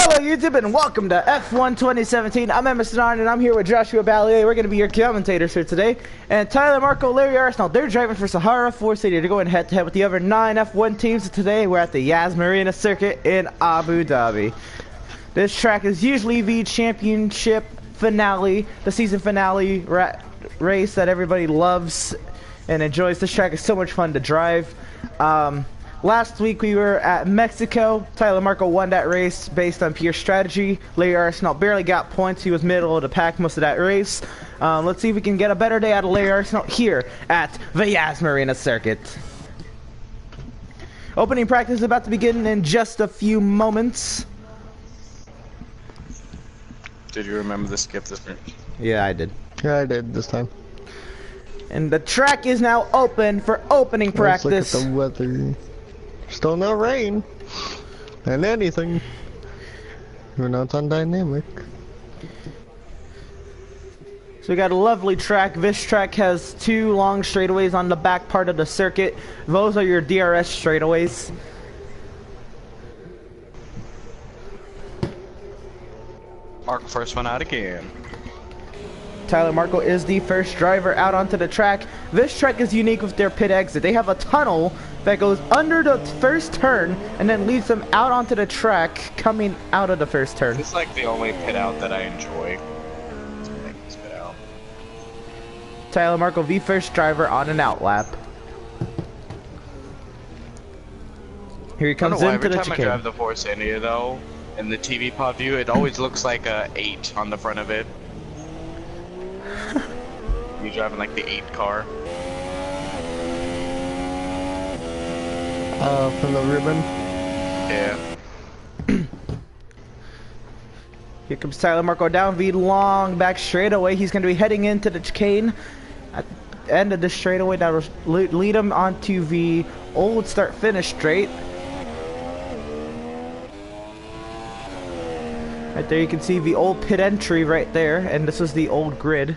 Hello YouTube and welcome to F1 2017. I'm Emerson and I'm here with Joshua Ballier. We're going to be your commentators here today. And Tyler, Marco, Larry, Arsenal, they're driving for Sahara Force City. They're going head to head with the other 9 F1 teams. Today we're at the Yas Marina circuit in Abu Dhabi. This track is usually the championship finale, the season finale race that everybody loves and enjoys. This track is so much fun to drive. Last week we were at Mexico. Tyler Marco won that race based on pure strategy. Larry Arsenal barely got points. He was middle of the pack most of that race. Let's see if we can get a better day out of Larry Arsenal here at the Yas Marina circuit. Opening practice is about to begin in just a few moments. Did you remember to skip this one? Yeah, I did. Yeah, I did this time. And the track is now open for opening practice. Let's look at the weather. Still no rain. And anything. We're not on dynamic. So we got a lovely track. This track has 2 long straightaways on the back part of the circuit. Those are your DRS straightaways. Mark, first one out again. Tyler Marco is the first driver out onto the track. This track is unique with their pit exit. They have a tunnel that goes under the first turn and then leads them out onto the track coming out of the first turn. This is like the only pit out that I enjoy. This pit out. Tyler Marco, the first driver on an out lap. Here he comes into the chicane. Every time I drive the Force India though, in the TV pod view, it always looks like a 8 on the front of it. You driving like the 8 car? From the ribbon? Yeah. Here comes Tyler Marco down the long back straightaway. He's going to be heading into the chicane at the end of the straightaway. That will lead him onto the old start-finish straight. Right there you can see the old pit entry right there, and this is the old grid.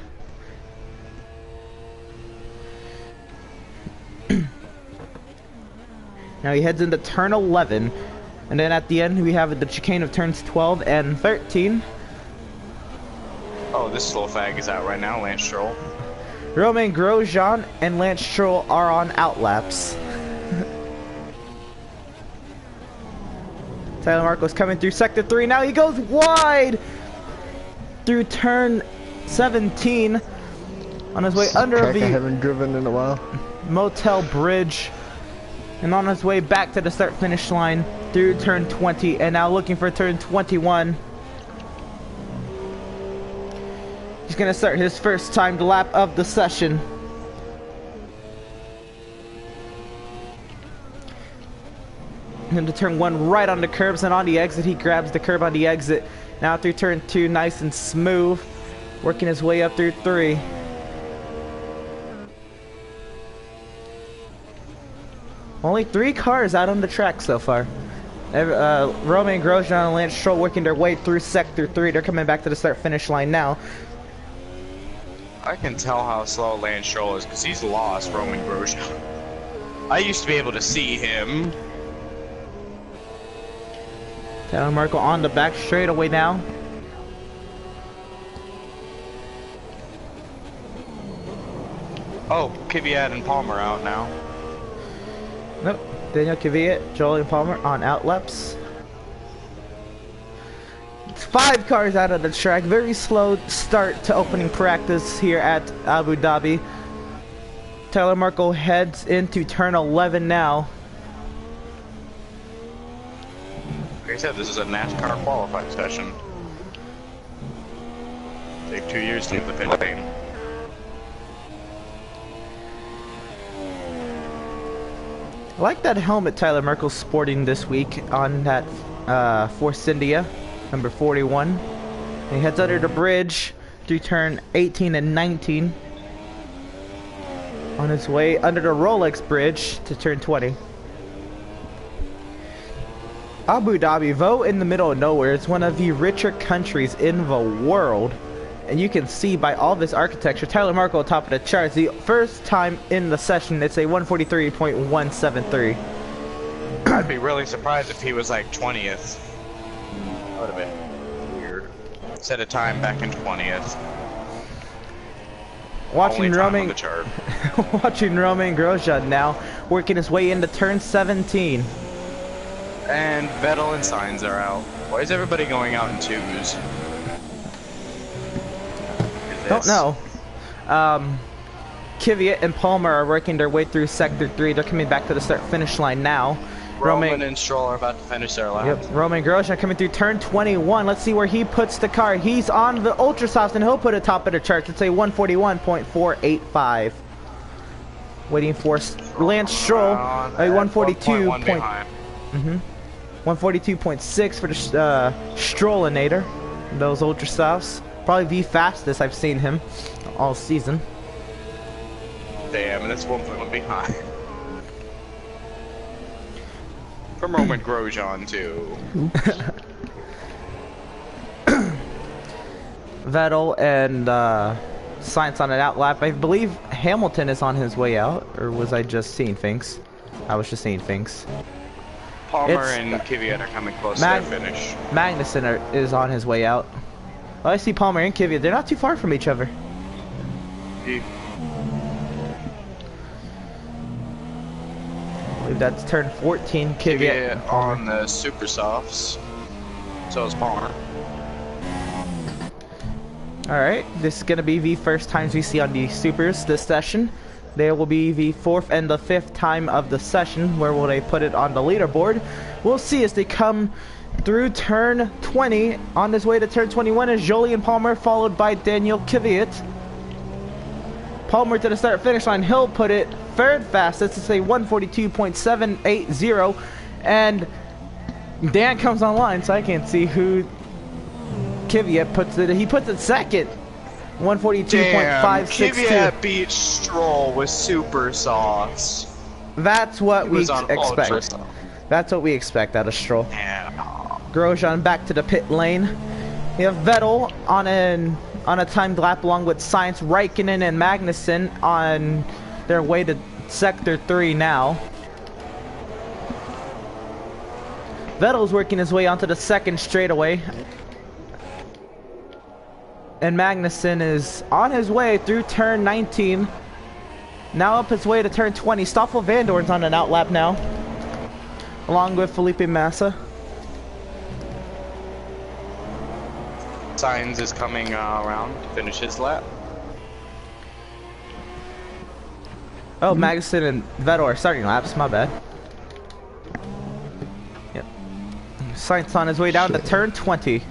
Now he heads into turn 11, and then at the end we have the chicane of turns 12 and 13. Oh, this slow fag is out right now, Lance Stroll. Romain Grosjean and Lance Stroll are on outlaps. Tyler Marco's coming through sector 3. Now he goes wide through turn 17 on his way under the I haven't driven in a while. motel bridge. And on his way back to the start-finish line through turn 20, and now looking for turn 21. He's going to start his first timed lap of the session. And into turn 1, right on the curbs, and on the exit, he grabs the curb on the exit. Now through turn 2, nice and smooth, working his way up through 3. Only 3 cars out on the track so far. Romain Grosjean and Lance Stroll working their way through sector 3. They're coming back to the start-finish line now. I can tell how slow Lance Stroll is because he's lost Romain Grosjean. I used to be able to see him. Tyler Marco on the back straightaway now. Oh, Kvyat and Palmer out now. Nope. Daniel Kvyat, Joel and Palmer on outlaps. It's 5 cars out of the track. Very slow start to opening practice here at Abu Dhabi. Tyler Marco heads into turn 11 now. Like I said, this is a NASCAR qualifying session. Take 2 years to leave the pit lane. I like that helmet Tyler Marco's sporting this week on that Force India, number 41. He heads under the bridge through turn 18 and 19. On his way under the Rolex bridge to turn 20. Abu Dhabi, though in the middle of nowhere, is one of the richer countries in the world. And you can see by all this architecture, Tyler Marco top of the charts. The first time in the session, it's a 143.173. I'd be really surprised if he was like 20th. would have been weird. Set a time back in 20th. Watching Only time on Romain, the chart. watching Romain Grosjean now working his way into turn 17. And Vettel and Sainz are out. Why is everybody going out in twos? Don't know. Kvyat and Palmer are working their way through Sector 3. They're coming back to the start-finish line now. Roman and Stroll are about to finish their lap. Yep, Romain Grosjean coming through turn 21. Let's see where he puts the car. He's on the ultra softs and he'll put it top of the charts. Let's say 141.485. Waiting for Lance Stroll. 142. 142.6 for the Strollinator. Those ultra softs. Probably the fastest I've seen him all season. Damn, and that's 1.1 behind. From Roman Grosjean too. Vettel and Sainz on an out lap. I believe Hamilton is on his way out, or was I just seeing things? I was just seeing things. Palmer and Kvyat are coming close to their finish. Magnussen is on his way out. Well, I see Palmer and Kvyat. They're not too far from each other. He I believe that's turn 14. Kvyat on the super softs. So is Palmer. Alright, this is going to be the first times we see on the supers this session. There will be the fourth and the fifth time of the session. Where will they put it on the leaderboard? We'll see as they come through turn 20. On his way to turn 21 is Jolyon Palmer, followed by Daniel Kvyat. Palmer to the start finish line. He'll put it third fastest. It's a 142.780. And Dan comes online, so I can't see who Kvyat puts it. He puts it second. 142.562. Kvyat beat Stroll with super sauce. That's what we expect. Ultra. That's what we expect out of Stroll. Yeah. Grosjean back to the pit lane. We have Vettel on a timed lap along with Sainz, Raikkonen, and Magnussen on their way to Sector 3 now. Vettel's working his way onto the second straightaway. And Magnussen is on his way through turn 19. Now up his way to turn 20. Stoffel Vandoorne's on an out lap now, along with Felipe Massa. Sainz is coming around to finish his lap. Oh, Magnussen and Vettel are starting laps. My bad. Yep. Sainz on his way down to turn 20.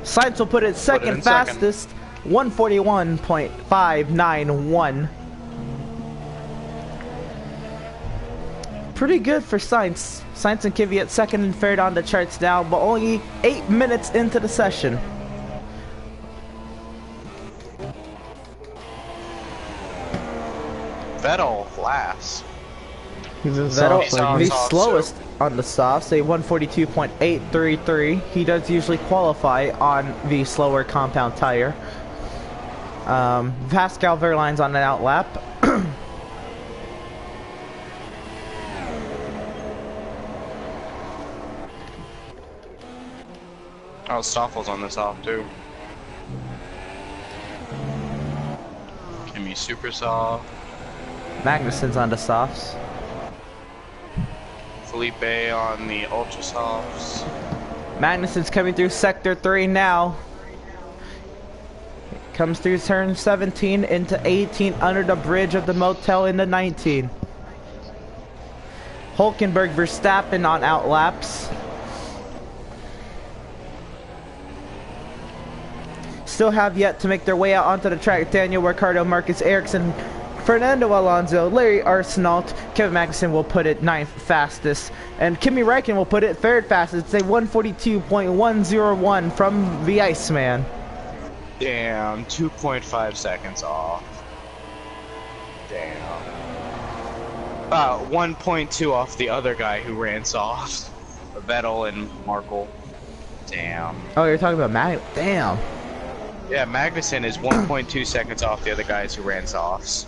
Sainz will put it second fastest, 141.591. Pretty good for Sainz. Sainz and Kvyat second and third on the charts now, but only 8 minutes into the session. Vettel last. Vettel, the slowest on the softs, a 142.833. He does usually qualify on the slower compound tire. Pascal Wehrlein's on an out lap. Oh, Stoffel's on this off too. Kimi super soft. Magnussen's on the softs. Felipe on the ultra softs. Magnussen's coming through Sector 3 now. Comes through turn 17 into 18 under the bridge of the motel into 19. Hulkenberg, Verstappen on out laps. Still have yet to make their way out onto the track. Daniel Ricciardo, Marcus Ericsson, Fernando Alonso, Larry Arsenault, Kevin Magnussen will put it 9th fastest, and Kimi Räikkönen will put it 3rd fastest. It's a 142.101 from the Iceman. Damn, 2.5 seconds off. Damn. 1.2 off the other guy who ran soft. Vettel and Markle. Damn. Oh, you're talking about Damn. Yeah, Magnussen is 1.2 seconds off the other guys who ran softs.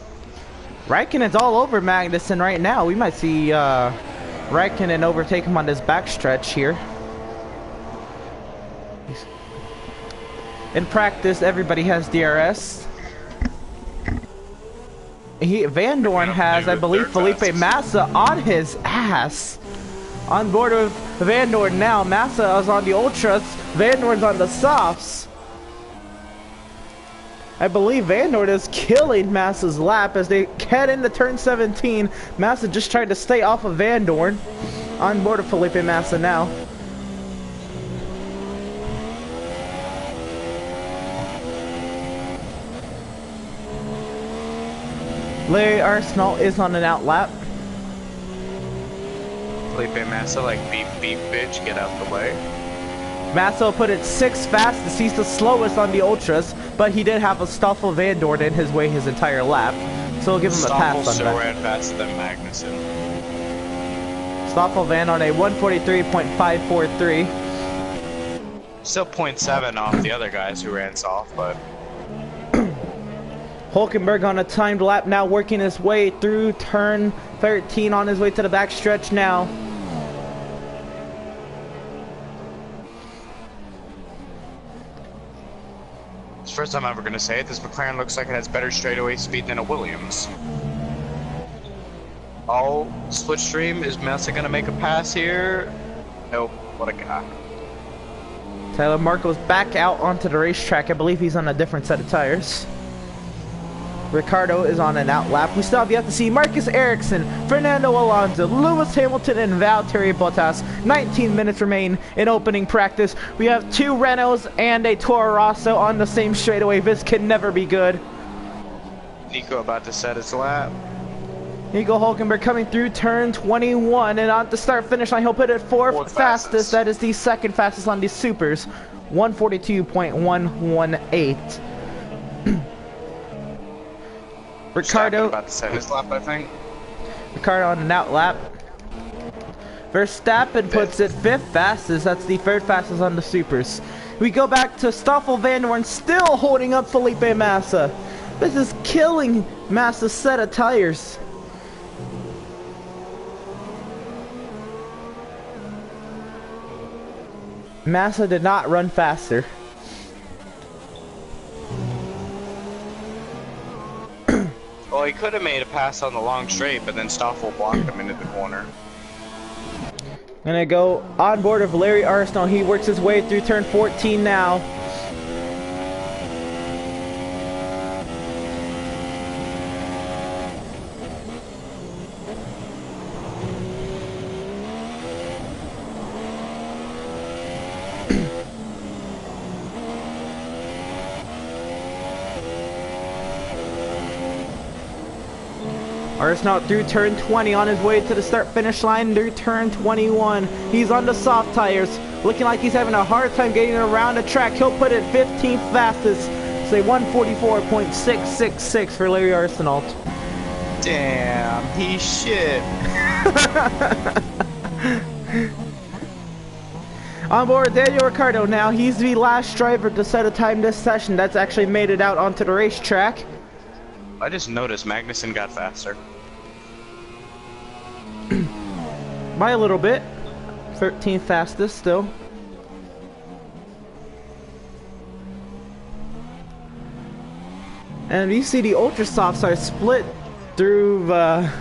Raikkonen's all over Magnussen right now. We might see Raikkonen overtake him on this backstretch here. In practice, everybody has DRS. Van Dorn has, I believe, Felipe Massa on his ass. On board with Van Dorn now. Massa is on the ultras. Van Dorn's on the softs. I believe Van Dorn is killing Massa's lap as they head into turn 17. Massa just tried to stay off of Van Dorn. On board with Felipe Massa now. Larry Arsenal is on an out lap. Felipe Massa, like, beep, beep, bitch, get out the way. Massa put it 6 fastest. He's the slowest on the ultras, but he did have a Stoffel Van Dorn in his way his entire lap. So we'll give him a pass on that. Stoffel ran faster than Magnussen. Stoffel Van on a 143.543. Still 0.7 off the other guys who ran soft, but... Hulkenberg on a timed lap now, working his way through turn 13 on his way to the backstretch now. It's the first time I'm ever going to say it. This McLaren looks like it has better straightaway speed than a Williams. Oh, Slipstream, is Massa going to make a pass here? Nope, what a guy. Tyler Marco's back out onto the racetrack. I believe he's on a different set of tires. Ricardo is on an out lap. We still have yet to see Marcus Ericsson, Fernando Alonso, Lewis Hamilton, and Valtteri Bottas. 19 minutes remain in opening practice. We have 2 Renaults and a Toro Rosso on the same straightaway. This can never be good. Nico about to set his lap. Nico Hulkenberg coming through turn 21, and on the start-finish line, he'll put it 4th fastest. That is the 2nd fastest on the supers, 142.118. Ricardo about to set his lap, I think. Ricardo on an out lap. Verstappen puts it 5th fastest. That's the 3rd fastest on the supers. We go back to Stoffel Van Dorn, still holding up Felipe Massa. This is killing Massa's set of tires. Massa did not run faster. Well, he could have made a pass on the long straight, but then Stoffel blocked him into the corner. Gonna go on board of Larry Arsenal. He works his way through turn 14 now. Arsenal through turn 20 on his way to the start-finish line through turn 21. He's on the soft tires, looking like he's having a hard time getting around the track. He'll put it 15th fastest, say 144.666 for Larry Arsenal. Damn, he's shit. On board Daniel Ricciardo now. He's the last driver to set a time this session that's actually made it out onto the racetrack. I just noticed Magnussen got faster. By a little bit. 13th fastest still. And you see the Ultra Softs are split through the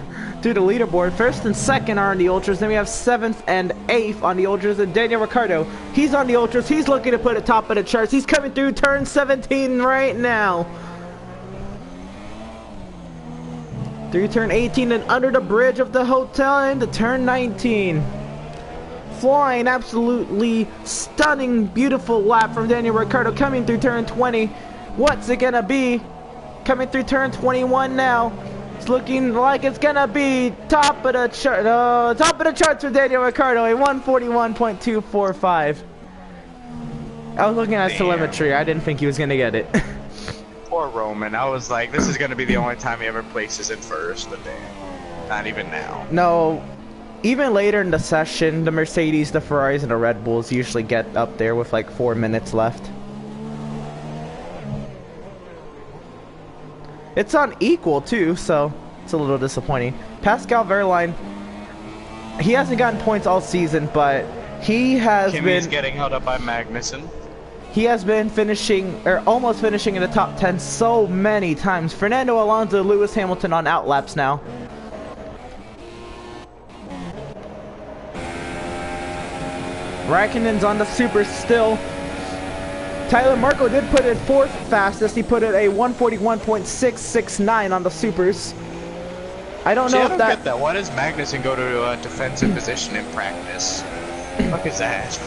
leaderboard. 1st and 2nd are on the Ultras. Then we have 7th and 8th on the Ultras. And Daniel Ricciardo, he's on the Ultras. He's looking to put it top of the charts. He's coming through turn 17 right now. Through turn 18 and under the bridge of the hotel into turn 19. Flying, absolutely stunning, beautiful lap from Daniel Ricciardo coming through turn 20. What's it gonna be? Coming through turn 21 now. It's looking like it's gonna be top of the chart. Top of the charts for Daniel Ricciardo, a 141.245. I was looking at telemetry. I didn't think he was gonna get it. Poor Roman. I was like, this is going to be the only time he ever places it first, but damn. Not even now. No. Even later in the session, the Mercedes, the Ferraris, and the Red Bulls usually get up there with like 4 minutes left. It's on equal too, so It's a little disappointing. Pascal Wehrlein, he hasn't gotten points all season, but he has Kimmy's getting held up by Magnussen. He has been finishing, or almost finishing in the top 10 so many times. Fernando Alonso, Lewis Hamilton on outlaps now. Raikkonen's on the super still. Tyler Marko did put it 4th fastest. He put it a 141.669 on the supers. I don't know if get that. Why does Magnussen go to a defensive position in practice? What is that?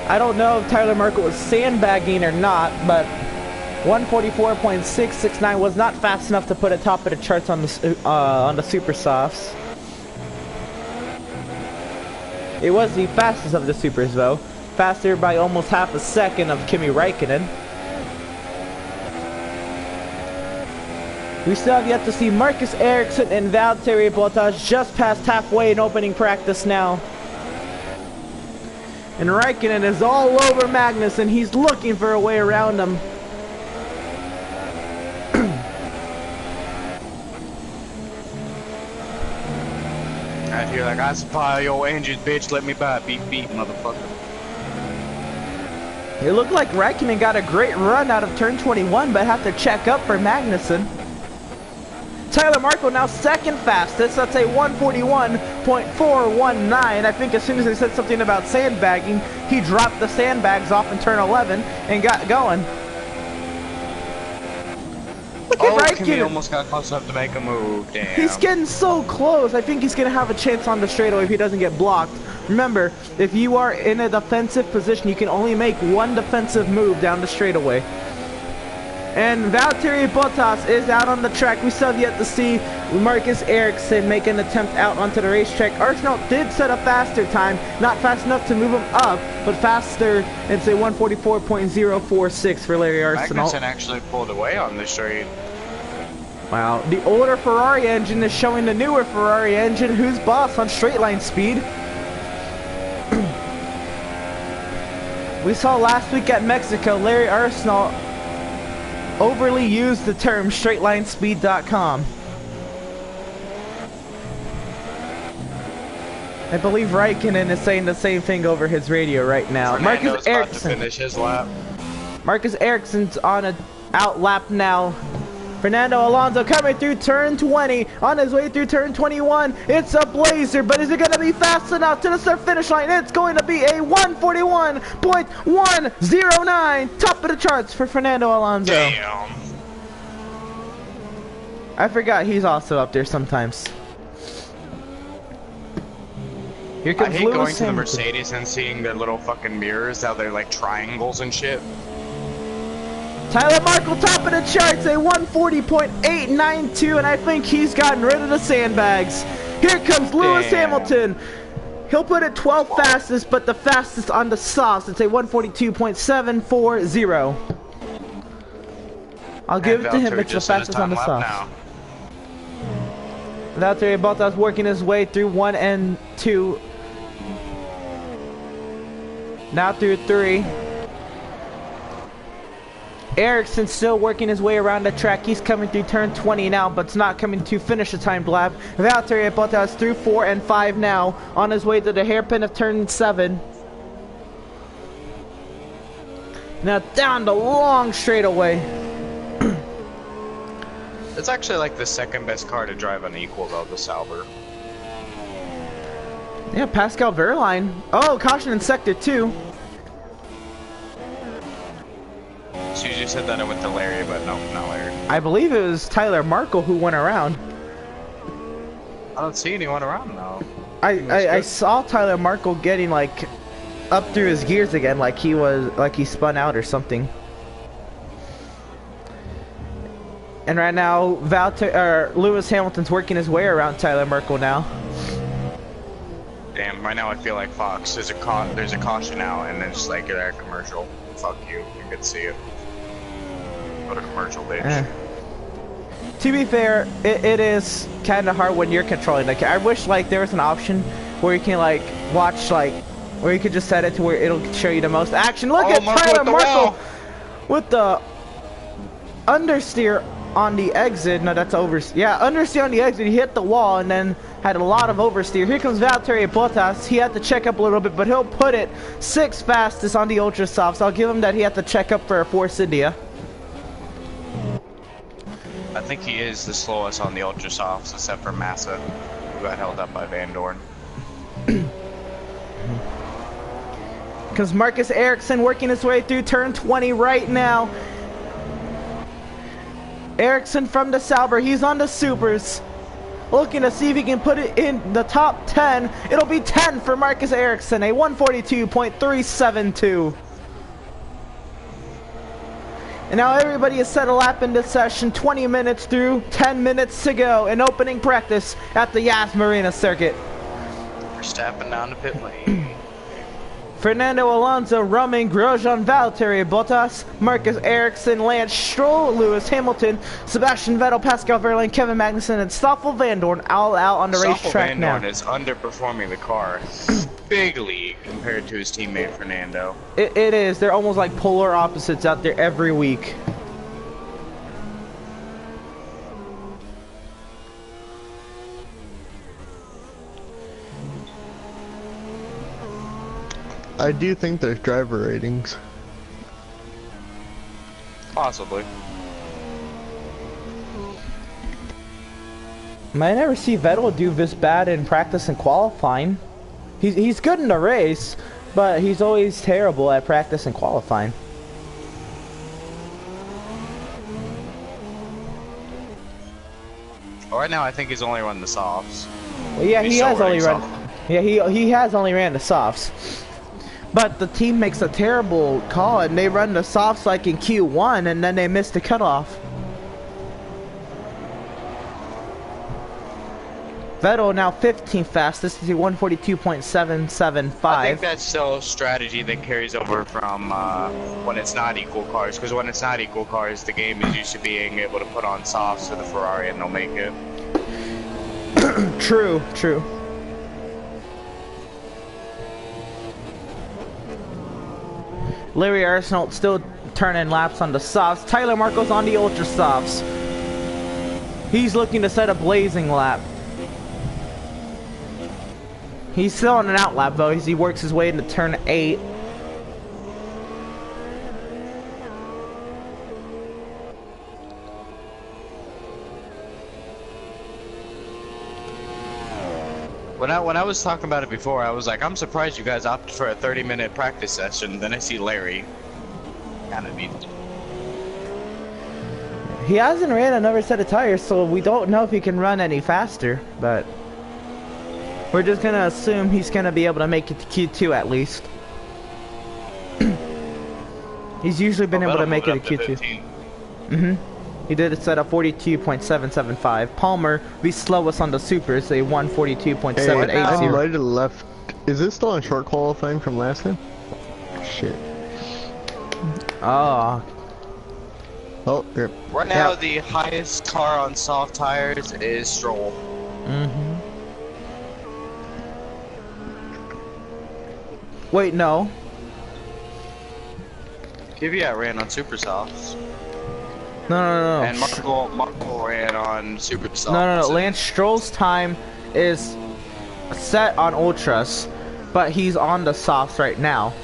I don't know if Tyler Marko was sandbagging or not, but 144.669 was not fast enough to put it top of the charts on the super softs. It was the fastest of the supers though, faster by almost half a second of Kimi Räikkönen. We still have yet to see Marcus Ericsson and Valtteri Bottas just past halfway in opening practice now. And Räikkönen is all over Magnussen. He's looking for a way around him. Right here, like, I supply your engine, bitch. Let me buy beep beep, motherfucker. It looked like Räikkönen got a great run out of turn 21, but have to check up for Magnussen. Tyler Marko now 2nd fastest. That's a 141.419. I think as soon as they said something about sandbagging, he dropped the sandbags off in turn 11 and got going. Look at Räikkönen. He almost got close enough to make a move. Damn. He's getting so close. I think he's going to have a chance on the straightaway if he doesn't get blocked. Remember, if you are in a defensive position, you can only make one defensive move down the straightaway. And Valtteri Bottas is out on the track. We still have yet to see Marcus Ericsson make an attempt out onto the racetrack. Arsenal did set a faster time. Not fast enough to move him up, but faster. It's a 144.046 for Larry Arsenal. Magnussen actually pulled away on the straight. Wow. The older Ferrari engine is showing the newer Ferrari engine who's boss on straight line speed. We saw last week at Mexico, Larry Arsenal overly used the term straightlinespeed.com. I believe Räikkönen is saying the same thing over his radio right now. Fernando's about to finish his lap. Marcus Ericsson's on a out lap now. Fernando Alonso coming through turn 20, on his way through turn 21. It's a blazer, but is it going to be fast enough to the start finish line? It's going to be a 141.109, top of the charts for Fernando Alonso. Damn. I forgot he's also up there sometimes. Here comes I hate Lewis going to the Hamilton. Mercedes and seeing their little fucking mirrors, how they're like triangles and shit. Tyler Marko top of the charts, a 140.892, and I think he's gotten rid of the sandbags. Here comes Lewis Hamilton. He'll put it 12th fastest, but the fastest on the softs. It's a 142.740. I'll give it to him. It's the fastest on the softs. Valtteri Bottas working his way through 1 and 2. Now through 3. Ericsson still working his way around the track. He's coming through turn 20 now, but it's not coming to finish the timed lap. Valtteri Bottas through 4 and 5 now, on his way to the hairpin of turn 7. Now down the long straightaway. It's actually like the second best car to drive unequal though, the Sauber. Yeah, Pascal Wehrlein. Oh, caution in sector 2. So you just said that it went to Larry, but no, not Larry. I believe it was Tyler Marko who went around. I don't see anyone around now. I saw Tyler Marko getting like up through his gears again, like he spun out or something. And right now, Lewis Hamilton's working his way around Tyler Marko now. Damn, right now I feel like Fox. There's a caution out, and then just like a commercial. Fuck you. You can see it. Go to commercial, bitch. To be fair, it is kind of hard when you're controlling the car. I wish like there was an option where you can like watch where you could just set it to where it'll show you the most action. Look at Tyler Marko with the understeer on the exit. No, that's over. Yeah, understeer on the exit. He hit the wall and then had a lot of oversteer. Here comes Valtteri Bottas. He had to check up a little bit, but he'll put it 6th fastest on the ultra softs. I'll give him that. He had to check up for a Force India. I think he is the slowest on the ultra softs, except for Massa, who got held up by Van Dorn. Because Marcus Ericsson working his way through turn 20 right now. Ericsson from the Sauber, he's on the supers. Looking to see if he can put it in the top 10. It'll be 10 for Marcus Ericsson, a 142.372. And now everybody has set a lap in this session, 20 minutes through, 10 minutes to go in opening practice at the Yas Marina circuit. We're stepping down the pit lane. Fernando Alonso, Romain Grosjean, Valtteri Bottas, Marcus Ericsson, Lance Stroll, Lewis Hamilton, Sebastian Vettel, Pascal Verlaine, Kevin Magnussen, and Stoffel Van Dorn all out on the racetrack now. Van Dorn is underperforming the car bigly compared to his teammate Fernando. It is. They're almost like polar opposites out there every week. I do think there's driver ratings. Possibly. I never see Vettel do this bad in practice and qualifying. He's good in the race, but he's always terrible at practice and qualifying. Right now, I think he's only run the softs. Well, yeah, he has only run. Yeah, he has only ran the softs. But the team makes a terrible call and they run the softs like in Q1 and then they miss the cutoff. Vettel now 15th fastest, is 142.775. I think that's still a strategy that carries over from when it's not equal cars, because when it's not equal cars, the game is used to being able to put on softs to the Ferrari and they'll make it. True, true. Larry Arsenault still turning laps on the softs. Tyler Marco's on the ultra softs. He's looking to set a blazing lap. He's still on an out lap though as he works his way into turn 8. When I was talking about it before, I was like, I'm surprised you guys opted for a 30-minute practice session. Then I see Larry. Kind of neat. He hasn't ran another set of tires, so we don't know if he can run any faster, but we're just gonna assume he's gonna be able to make it to Q2 at least. He's usually been able to make it to Q2. He did it set up 42.775. Palmer, the slowest on the supers, a 142.780. Hey, I might have left. Is this still on short qualifying from last time? Shit. Oh. Oh, yep. Right now, the highest car on soft tires is Stroll. Wait, no. Kvyat ran on super softs. No. And Marco ran on super softs. No. Lance Stroll's time is set on ultras, but he's on the softs right now.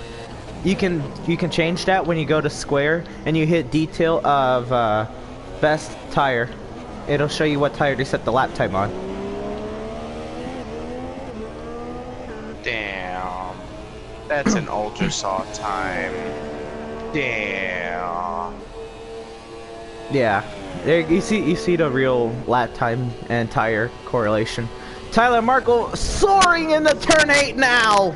You can change that when you go to square and you hit detail of best tire. It'll show you what tire to set the lap time on. Damn. That's an ultra soft time. Damn. Yeah, there you see the real lap time and tire correlation. Tyler Markle soaring into turn 8 now.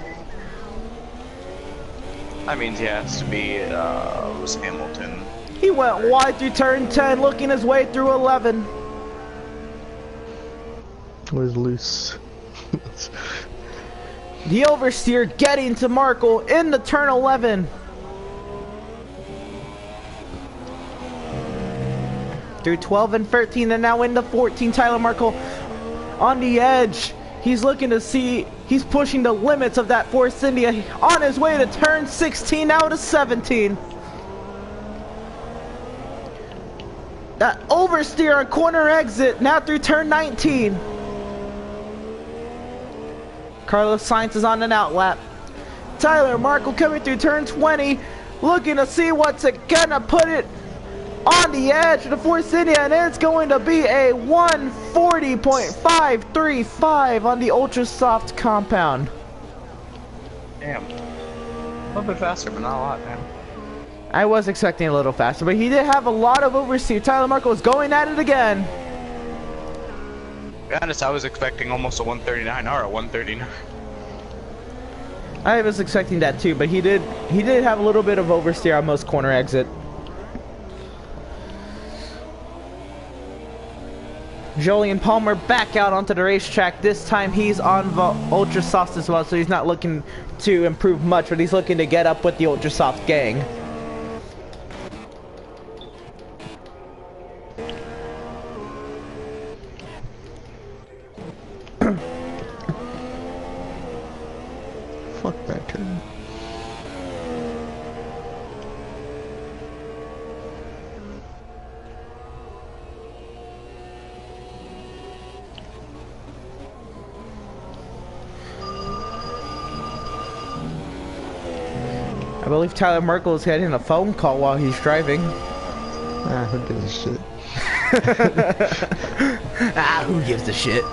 That means he has to be Lewis Hamilton. He went wide through turn 10, looking his way through 11. Was loose. The oversteer getting to Markle into turn 11. Through 12 and 13 and now into 14. Tyler Markle on the edge. He's looking to see, he's pushing the limits of that Force India on his way to turn 16, now to 17. That over oversteer on corner exit, now through turn 19. Carlos Sainz is on an out lap. Tyler Markle coming through turn 20, looking to see what's gonna put it on the edge of the Force India, and it's going to be a 140.535 on the ultra soft compound. Damn. A little bit faster, but not a lot, man. I was expecting a little faster, but he did have a lot of oversteer. Tyler Markle is going at it again. To be honest, I was expecting almost a 139 or a 139. I was expecting that too, but he did have a little bit of oversteer on most corner exit. Jolyon Palmer back out onto the racetrack. This time he's on ultra soft as well, so he's not looking to improve much, but he's looking to get up with the ultra soft gang. Fuck that turn. I believe Tyler Markle is getting a phone call while he's driving. Ah, who gives a shit? Who gives a shit?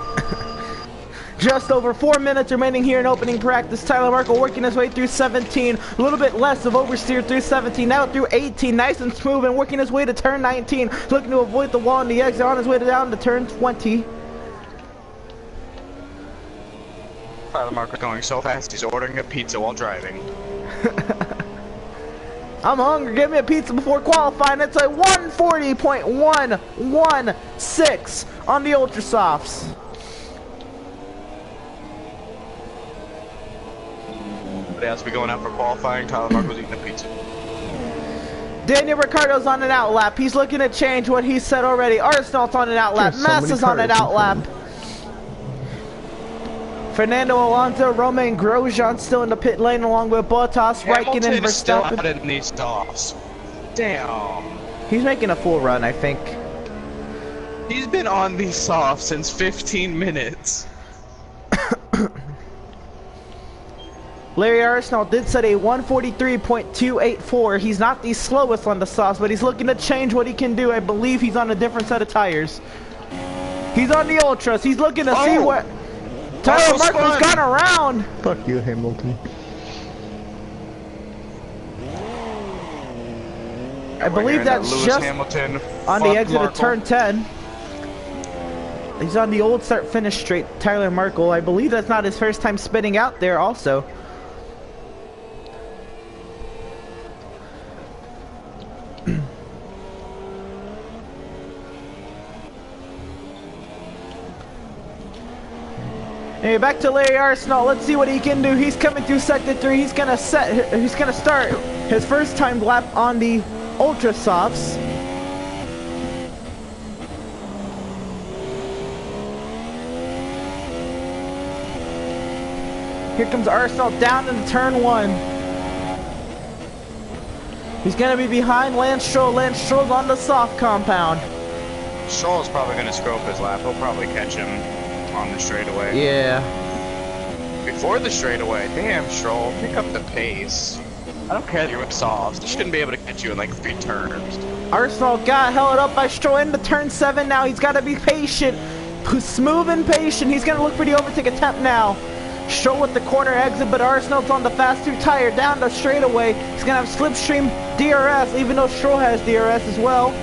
Just over 4 minutes remaining here in opening practice. Tyler Markle working his way through 17. A little bit less of oversteer through 17. Now through 18. Nice and smooth, and working his way to turn 19. Looking to avoid the wall on the exit on his way down to turn 20. Tyler Markle going so fast, he's ordering a pizza while driving. I'm hungry. Give me a pizza before qualifying. It's a 140.116 on the ultra softs. As we going out for qualifying, Tyler Markle's eating a pizza. Daniel Ricciardo's on an out lap. He's looking to change what he said already. Arsenault's on an out lap. Massa's on an out lap. Fernando Alonso, Romain Grosjean still in the pit lane along with Bottas, Raikkonen, and Hamilton's still Verstappen. out in these softs. Damn. He's making a full run, I think. He's been on these softs since 15 minutes. Larry Arsenault did set a 143.284. He's not the slowest on the softs, but he's looking to change what he can do. I believe he's on a different set of tires. He's on the ultras. He's looking to see what... Tyler Markle's gone around. Fuck you, Hamilton. I believe that's just Hamilton. on the exit Markle. of turn 10. He's on the old start finish straight. Tyler Markle. I believe that's not his first time spitting out there also. Anyway, back to Larry Arsenault. Let's see what he can do. He's coming through sector 3. He's gonna start his first time lap on the ultra softs. Here comes Arsenault down into turn 1. He's gonna be behind Lance Stroll. Lance Stroll's on the soft compound. Stroll's probably gonna screw up his lap. He'll probably catch him on the straightaway. Yeah. Before the straightaway. Damn, Stroll, pick up the pace. I don't care that you're with softs. They shouldn't be able to catch you in like 3 turns. Arsenault got held up by Stroll into turn 7 now. He's got to be patient. Smooth and patient. He's going to look for the overtake attempt now. Stroll with the corner exit, but Arsenault's on the fast 2 tire down the straightaway. He's going to have slipstream DRS, even though Stroll has DRS as well.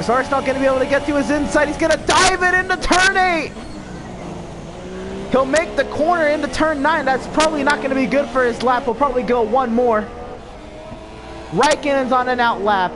Is Arsenault going to be able to get to his inside? He's going to dive it into turn 8. He'll make the corner into turn 9. That's probably not going to be good for his lap. He'll probably go one more. Raikkonen's on an out lap.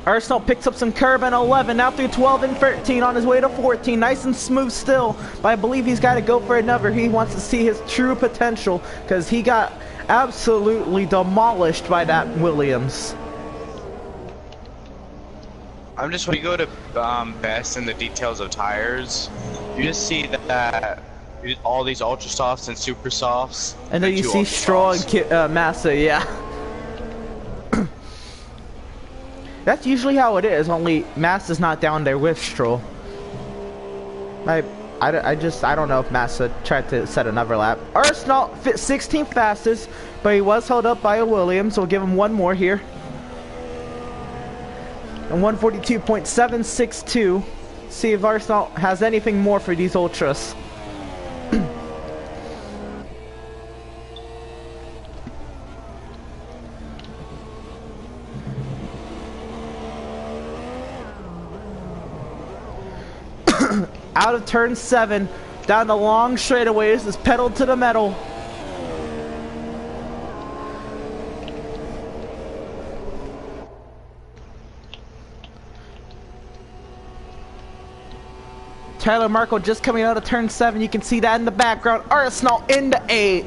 Arsenault picks up some curb in 11, now through 12 and 13 on his way to 14. Nice and smooth still, but I believe he's got to go for another. He wants to see his true potential because he got absolutely demolished by that Williams. I'm just when you go to best in the details of tires, you just see that all these ultra softs and super softs. And then you see Stroll and Massa, yeah. That's usually how it is, only Massa's not down there with Stroll. I don't know if Massa tried to set another lap. Arsenal fit 16th fastest, but he was held up by a Williams, so we'll give him one more here. And 142.762. See if Arsenal has anything more for these ultras. Out of turn 7, down the long straightaways, is pedal to the metal. Tyler Markle just coming out of turn 7. You can see that in the background. Arsenal into 8.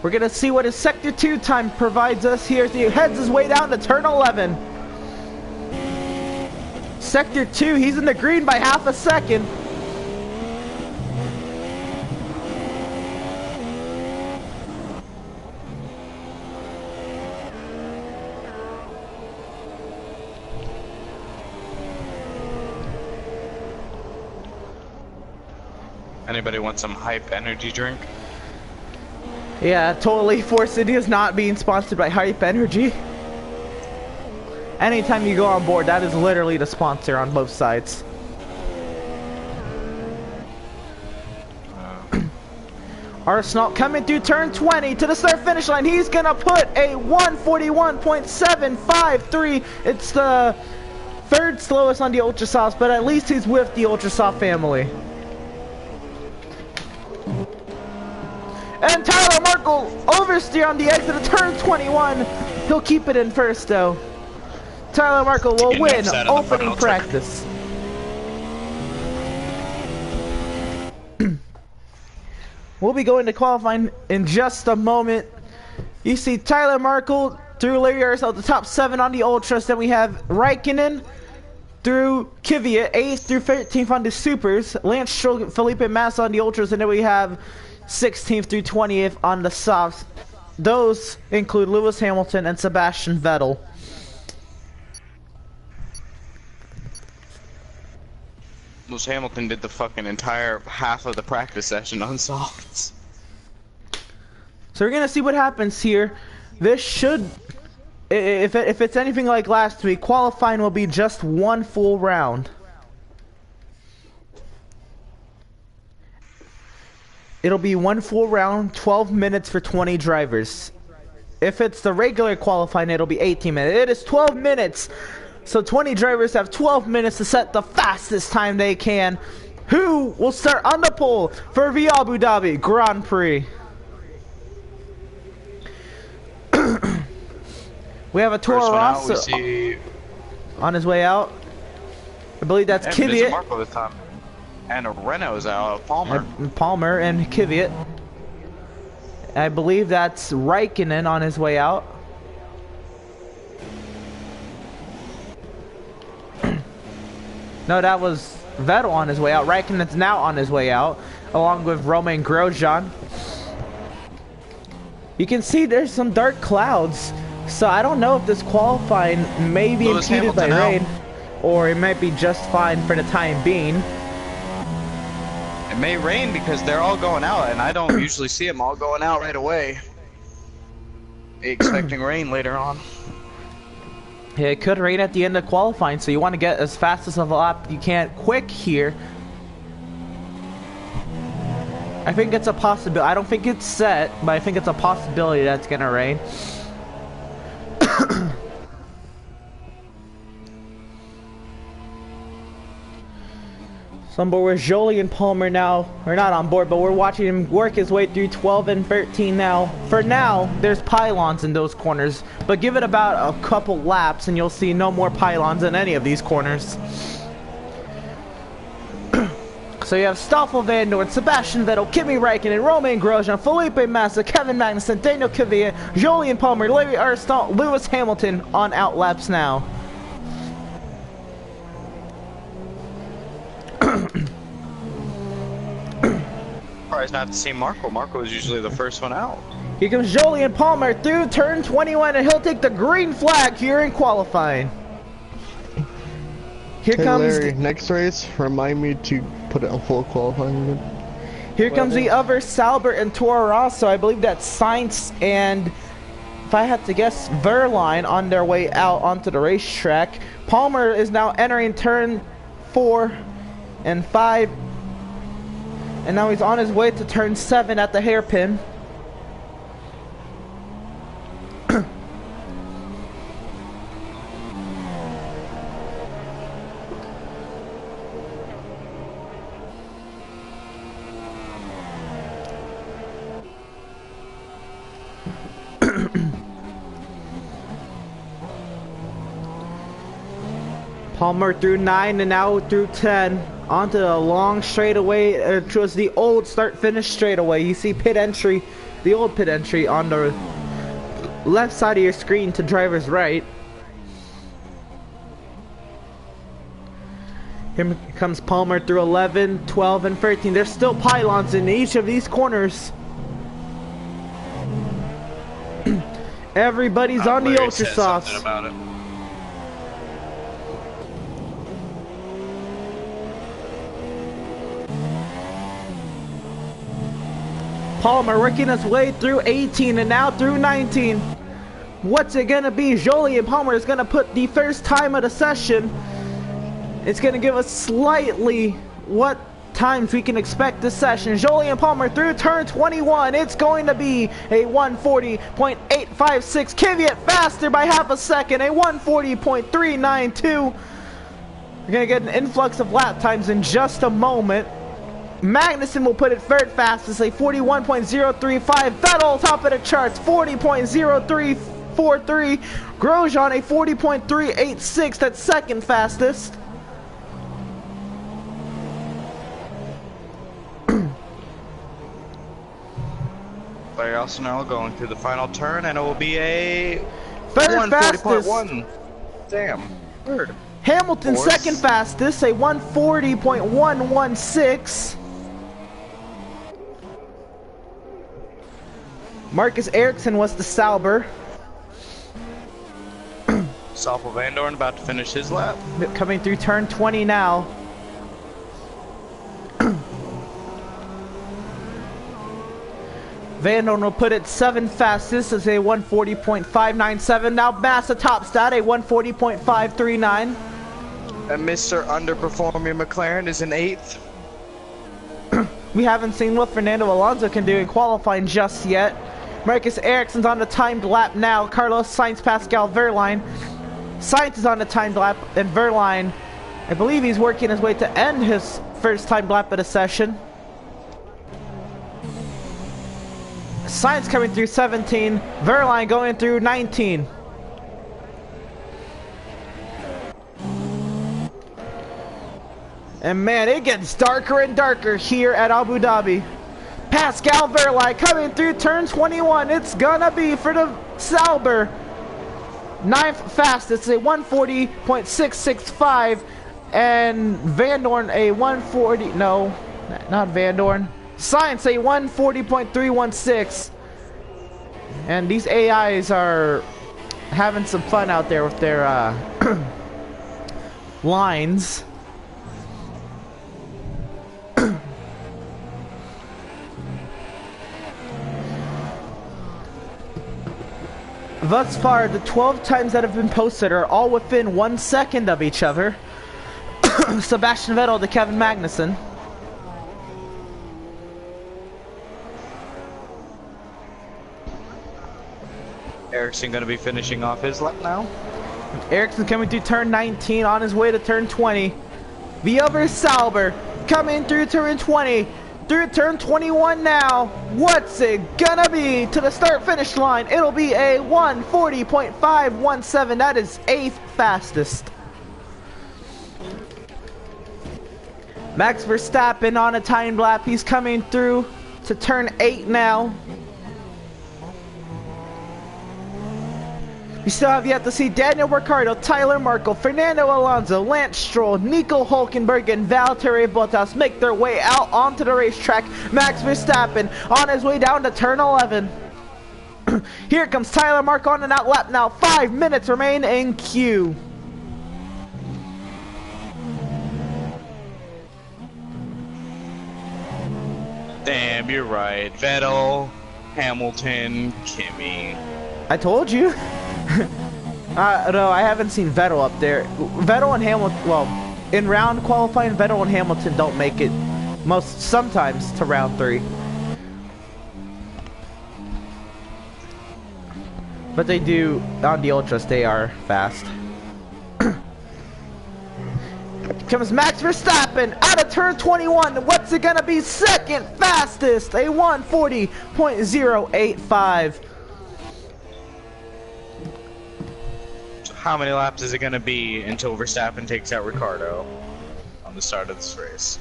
We're gonna see what his sector 2 time provides us here as he heads his way down to turn 11. Sector 2, he's in the green by half a second. Anybody want some hype energy drink? Yeah, totally. Force City is not being sponsored by Hype Energy. Anytime you go on board, that is literally the sponsor on both sides. Arsenal coming through turn 20 to the start finish line. He's gonna put a 141.753. It's the third slowest on the Ultra Softs, but at least he's with the Ultra Soft family. And Tyler Markle oversteer on the exit of turn 21. He'll keep it in first though. Tyler Markle will win opening practice. We'll be going to qualifying in just a moment. You see Tyler Markle through Larry Ersel, the top 7 on the Ultras. Then we have Raikkonen through Kvyat, 8th through 13th on the Supers. Lance Stroll, Felipe Massa on the Ultras. And then we have 16th through 20th on the Softs. Those include Lewis Hamilton and Sebastian Vettel. Lewis Hamilton did the fucking entire half of the practice session on softs. So we're gonna see what happens here. This should, if it's anything like last week, qualifying will be just one full round. It'll be one full round, 12 minutes for 20 drivers. If it's the regular qualifying, it'll be 18 minutes. It is 12 minutes. So 20 drivers have 12 minutes to set the fastest time they can. Who will start on the pole for the Abu Dhabi Grand Prix? We have a Toro Rosso on his way out. I believe that's Kvyat. And a Renault's out, Palmer and Kvyat. I believe that's Raikkonen on his way out. No, that was Vettel on his way out. Raikkonen's now on his way out, along with Romain Grosjean. You can see there's some dark clouds, so I don't know if this qualifying may be impeded by rain, or it might be just fine for the time being. It may rain because they're all going out, and I don't usually see them all going out right away. Expecting rain later on. Yeah, it could rain at the end of qualifying, so you want to get as fast as a lap you can quick here. I think it's a possibility. I don't think it's set, but I think it's a possibility that it's gonna rain. So on board with Jolie and Palmer now. We're not on board, but we're watching him work his way through 12 and 13 now. For now, there's pylons in those corners, but give it about a couple laps and you'll see no more pylons in any of these corners. So you have Stoffel Vandoorne, Sebastian Vettel, Kimi Räikkönen, Romain Grosjean, Felipe Massa, Kevin Magnussen, Daniel Kvyat, Jolyon Palmer, Larry Armstrong, Lewis Hamilton on outlaps now. Surprised not to see Marco. Marco is usually the first one out. Here comes Jolyon Palmer through turn 21, and he'll take the green flag here in qualifying. Here comes Larry, next race, remind me to put it on full qualifying. Here comes the other Sauber and Toro Rosso. I believe that's Sainz and, if I had to guess, Verline on their way out onto the racetrack. Palmer is now entering turn 4 and 5. And now he's on his way to turn 7 at the hairpin. Palmer through 9 and now through 10 onto the long straightaway, which was the old start-finish straightaway. You see pit entry, the old pit entry on the left side of your screen to driver's right. Here comes Palmer through 11, 12, and 13. There's still pylons in each of these corners. Everybody's on the ultra softs. Palmer working his way through 18 and now through 19. What's it gonna be? Jolyon Palmer is gonna put the first time of the session. It's gonna give us slightly what times we can expect this session. Jolyon Palmer through turn 21. It's going to be a 140.856. Kvyat faster by half a second. A 140.392. We're gonna get an influx of lap times in just a moment. Magnussen will put it third fastest, a 41.035. Vettel top of the charts, 40.0343. Grosjean a 40.386. That's second fastest. Larry Arsenal going through the final turn, and it will be a third fastest. Damn, third. Hamilton Fourth. Second fastest, a 140.116. Marcus Ericsson was the Sauber. Stoffel Vandoorne about to finish his lap. Coming through turn 20 now. Vandoorne will put it 7 fastest as a 140.597. Now Massa top stat, a 140.539. And Mr. Underperforming McLaren is in 8th. We haven't seen what Fernando Alonso can do in qualifying just yet. Marcus Ericsson's on the timed lap now. Carlos Sainz, Pascal Verline. Sainz is on the timed lap, and Verline, I believe he's working his way to end his first timed lap of the session. Sainz coming through 17. Verline going through 19. And man, it gets darker and darker here at Abu Dhabi. Pascal Verline coming through turn 21. It's gonna be for the Sauber. 9th fastest, a 140.665. And Vandoorne a 140, no, not Vandoorne. Sainz a 140.316. And these AIs are having some fun out there with their lines. Thus far, the 12 times that have been posted are all within 1 second of each other. Sebastian Vettel to Kevin Magnussen. Ericsson going to be finishing off his lap now. Ericsson coming through turn 19 on his way to turn 20. The other Sauber coming through turn 20. Through turn 21 now. What's it gonna be to the start-finish line? It'll be a 140.517. That is 8th fastest. Max Verstappen on a time lap. He's coming through to turn 8 now. We still have yet to see Daniel Ricciardo, Tyler Markle, Fernando Alonso, Lance Stroll, Nico Hülkenberg, and Valtteri Bottas make their way out onto the racetrack. Max Verstappen on his way down to turn 11. Here comes Tyler Markle on an out lap now. 5 minutes remain in queue. Damn, you're right. Vettel, Hamilton, Kimi. I told you. No, I haven't seen Vettel up there. Vettel and Hamilton, well, in round qualifying, Vettel and Hamilton don't make it sometimes to round 3. But they do, on the Ultras, they are fast. Comes Max Verstappen out of turn 21. What's it gonna be? Second fastest, a 140.085. How many laps is it going to be until Verstappen takes out Ricciardo on the start of this race?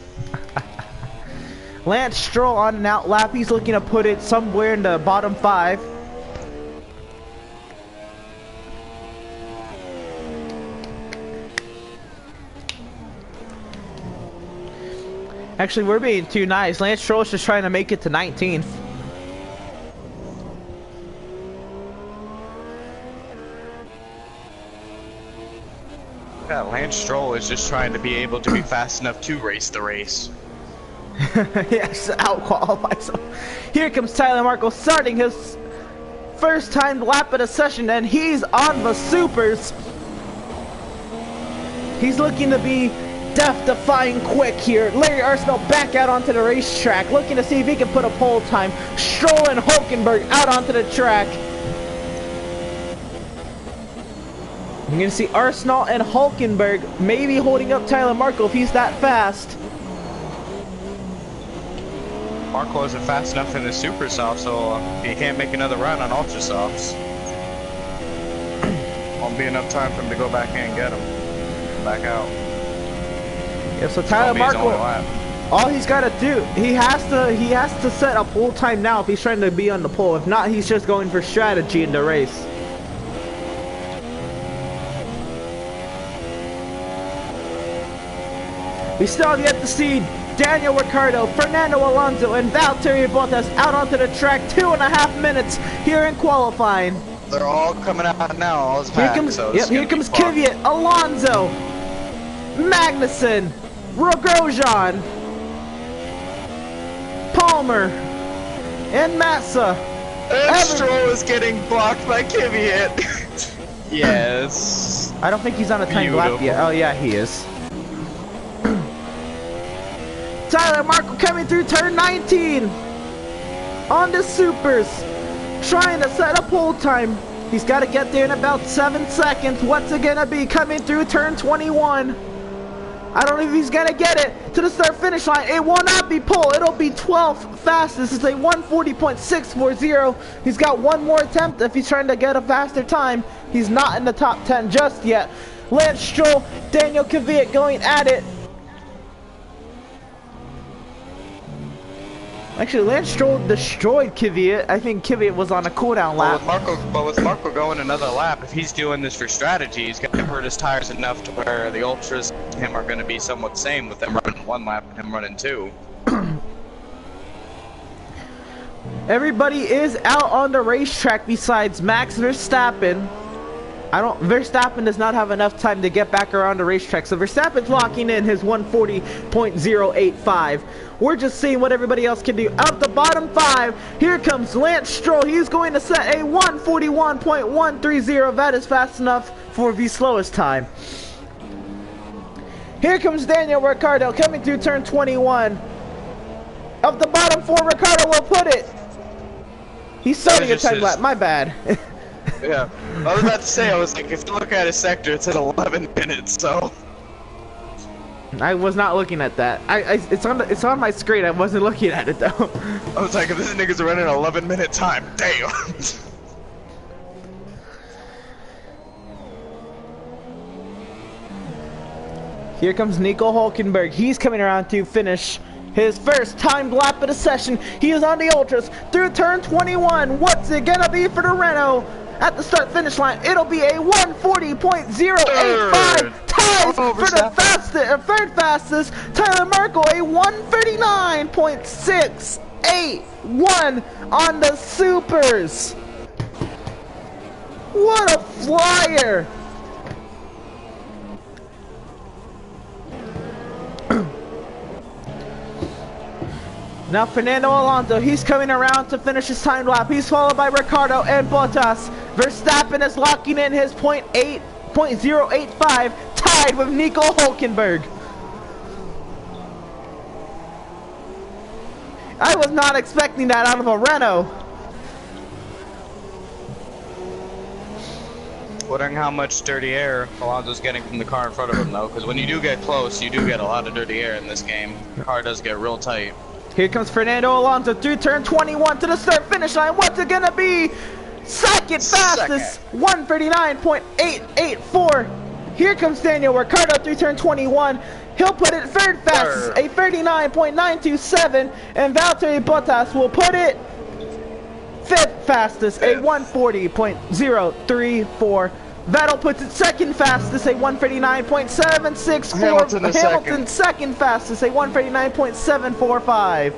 Lance Stroll on an out lap. He's looking to put it somewhere in the bottom 5. Actually, we're being too nice. Lance Stroll's just trying to make it to 19th. Yeah, Lance Stroll is just trying to be able to be fast enough to race the race. Yes, out-qualify. So here comes Tyler Markle starting his first time lap of the session, and he's on the supers. He's looking to be death-defying quick here. Larry Arsenault back out onto the racetrack, looking to see if he can put a pole time. Stroll and Hülkenberg out onto the track. You're going to see Arsenault and Hülkenberg maybe holding up Tyler Markle if he's that fast. Markle isn't fast enough in the super soft, so he can't make another run on ultra softs. Won't be enough time for him to go back in and get him. Back out. Yeah, so Tyler Markle, all he's got to do, he has to set a pole time now if he's trying to be on the pole. If not, he's just going for strategy in the race. We still have yet to see Daniel Ricciardo, Fernando Alonso, and Valtteri Bottas out onto the track. 2.5 minutes here in qualifying. They're all coming out now. All is here comes, so here comes Kvyat, Alonso, Magnussen, Grosjean, Palmer, and Massa. And Stroll is getting blocked by Kvyat. Yes. I don't think he's on a time lap yet. Oh yeah, he is. Tyler Markle coming through turn 19 on the supers, trying to set a pole time. He's got to get there in about 7 seconds. What's it gonna be? Coming through turn 21. I don't know if he's gonna get it to the start finish line. It will not be pole. It'll be 12th fastest. It's a 140.640. He's got one more attempt if he's trying to get a faster time. He's not in the top 10 just yet. Lance Stroll, Daniel Kvyat going at it. Actually, Lance Stroll destroyed Kvyat. I think Kvyat was on a cooldown lap. But with Markle going another lap, if he's doing this for strategy, he's going to hurt his tires enough to where the Ultras and him are going to be somewhat same with them running 1 lap and him running 2. Everybody is out on the racetrack besides Max Verstappen. Verstappen does not have enough time to get back around the racetrack, so Verstappen's locking in his 140.085. We're just seeing what everybody else can do. Out the bottom 5, here comes Lance Stroll. He's going to set a 141.130. That is fast enough for the slowest time. Here comes Daniel Ricciardo coming through turn 21. Up the bottom 4, Ricciardo will put it. He's starting a time lap, my bad. Yeah, I was about to say, I was like, if you look at his sector, it's at 11 minutes, so. I was not looking at that. It's on my screen. I wasn't looking at it though. I was like, if this nigga's running an 11-minute time, damn. Here comes Nico Hulkenberg. He's coming around to finish his first timed lap of the session. He is on the ultras through turn 21. What's it gonna be for the Renault? At the start finish line, it'll be a 140.085 ties for the third fastest. Tyler Merkel, a 139.681 on the supers. What a flyer! Now Fernando Alonso, he's coming around to finish his time lap. He's followed by Ricardo and Bottas. Verstappen is locking in his .085, tied with Nico Hulkenberg. I was not expecting that out of a Renault. Wondering how much dirty air Alonso's getting from the car in front of him, though, because when you do get close, you do get a lot of dirty air in this game. The car does get real tight. Here comes Fernando Alonso through turn 21 to the start finish line. What's it gonna be? Second fastest, 139.884. Here comes Daniel Ricciardo through turn 21. He'll put it third fastest, a 39.927, and Valtteri Bottas will put it fifth fastest, a 140.034. Vettel puts it second fastest, a 139.764. Hamilton second fastest, a 139.745.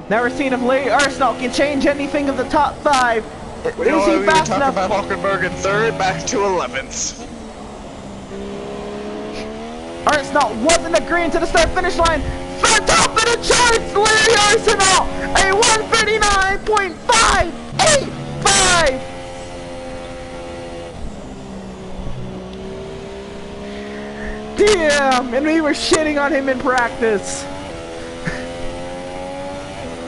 Now we're seeing if Larry Arsenault can change anything of the top 5. Is he fast enough? About Hulkenberg in third, back to 11th. Arsenault wasn't agreeing to the start finish line. For top of the charts, Larry Arsenault, a 139.585. Damn, and we were shitting on him in practice.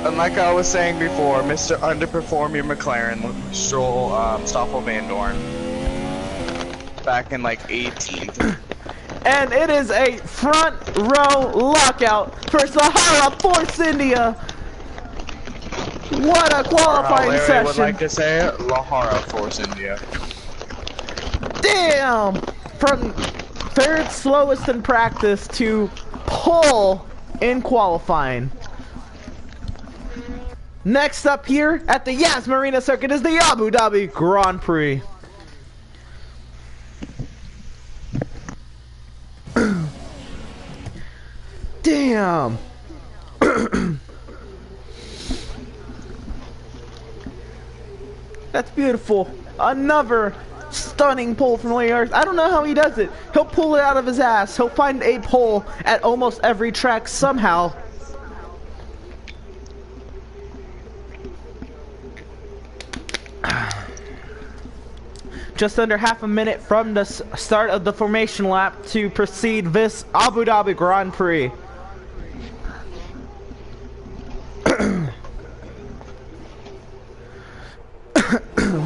And like I was saying before, Mr. Underperform your McLaren, Stroll, Stoffel Van Dorn. Back in like 18th. And it is a front row lockout for Sahara Force India. What a qualifying Larry session. would like to say it, Lahara Force India. Damn! From third slowest in practice to pole in qualifying. Next up here at the Yas Marina circuit is the Abu Dhabi Grand Prix. Damn. That's beautiful. Another stunning pull from Larry Arsenault. I don't know how he does it. He'll pull it out of his ass. He'll find a pole at almost every track somehow. Just under half a minute from the start of the formation lap to proceed this Abu Dhabi Grand Prix.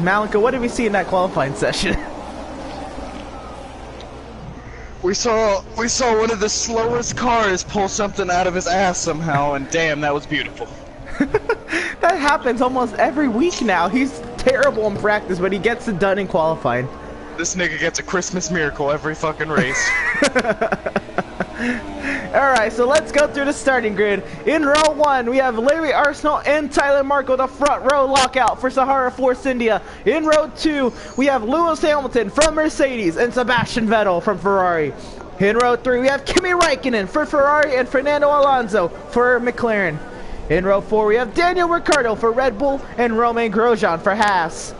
Malika, what did we see in that qualifying session? We saw one of the slowest cars pull something out of his ass somehow, and damn, that was beautiful. That happens almost every week now. He's terrible in practice, but he gets it done in qualifying. This nigga gets a Christmas miracle every fucking race. Alright, so let's go through the starting grid. In row 1, we have Larry Arsenault and Tyler Markle, the front row lockout for Sahara Force India. In row 2, we have Lewis Hamilton from Mercedes and Sebastian Vettel from Ferrari. In row 3, we have Kimi Räikkönen for Ferrari and Fernando Alonso for McLaren. In row 4, we have Daniel Ricciardo for Red Bull and Romain Grosjean for Haas.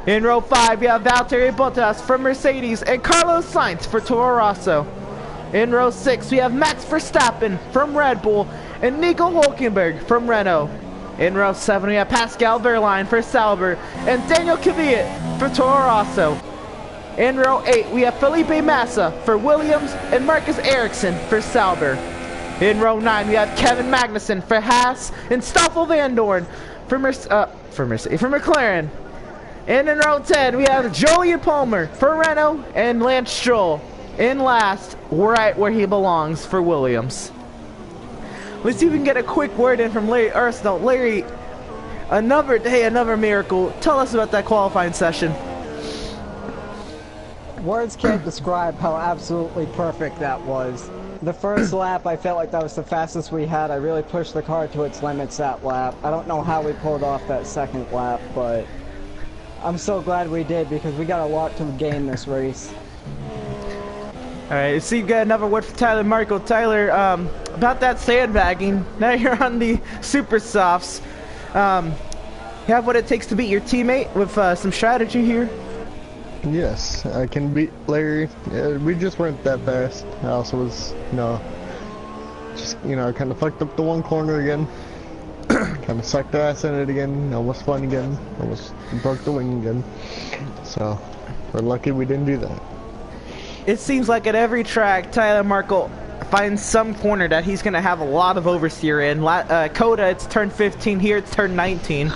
In row 5, we have Valtteri Bottas for Mercedes and Carlos Sainz for Toro Rosso. In row 6, we have Max Verstappen from Red Bull and Nico Hulkenberg from Renault. In row 7, we have Pascal Wehrlein for Sauber and Daniel Kvyat for Toro Rosso. In row 8, we have Felipe Massa for Williams and Marcus Ericsson for Sauber. In row 9, we have Kevin Magnussen for Haas and Stoffel Van Dorn for McLaren. And in row 10, we have Jolyon Palmer for Renault and Lance Stroll in last, right where he belongs, for Williams. Let's see if we can get a quick word in from Larry Arsenault. Larry, another day, another miracle. Tell us about that qualifying session. Words can't describe how absolutely perfect that was. The first lap, I felt like that was the fastest we had. I really pushed the car to its limits that lap. I don't know how we pulled off that second lap, but I'm so glad we did because we got a lot to gain this race. Alright, so you got another word for Tyler Markle. Tyler, about that sandbagging. Now you're on the super softs. You have what it takes to beat your teammate with some strategy here? Yes, I can beat Larry. We just weren't that fast. I also was, kind of fucked up the one corner again. Kind of sucked our ass in it again. Almost spun again. Almost broke the wing again. So, we're lucky we didn't do that. It seems like at every track, Tyler Markle finds some corner that he's going to have a lot of oversteer in. Coda, it's turn 15. Here, it's turn 19.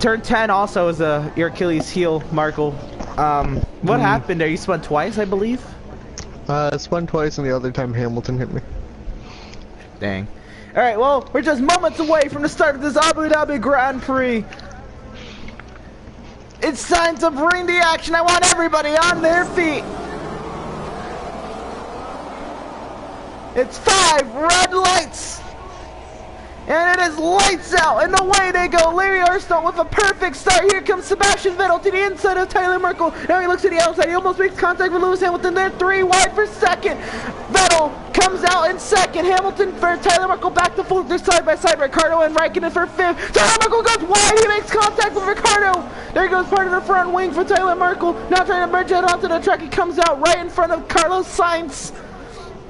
Turn 10 also is your Achilles heel, Markle. What happened there? You spun twice, I believe? I spun twice, and the other time Hamilton hit me. Dang. Alright, well, we're just moments away from the start of this Abu Dhabi Grand Prix. It's time to bring the action. I want everybody on their feet. It's 5 red lights. And it is lights out, and away they go. Larry Armstrong with a perfect start. Here comes Sebastian Vettel to the inside of Tyler Markle. Now he looks to the outside. He almost makes contact with Lewis Hamilton. They're 3 wide for second. Vettel comes out in second. Hamilton for Tyler Markle back to fourth. They're side by side. Ricardo and Raikkonen for fifth. Tyler Markle goes wide. He makes contact with Ricardo. There goes part of the front wing for Tyler Markle. Now trying to merge out onto the track. He comes out right in front of Carlos Sainz.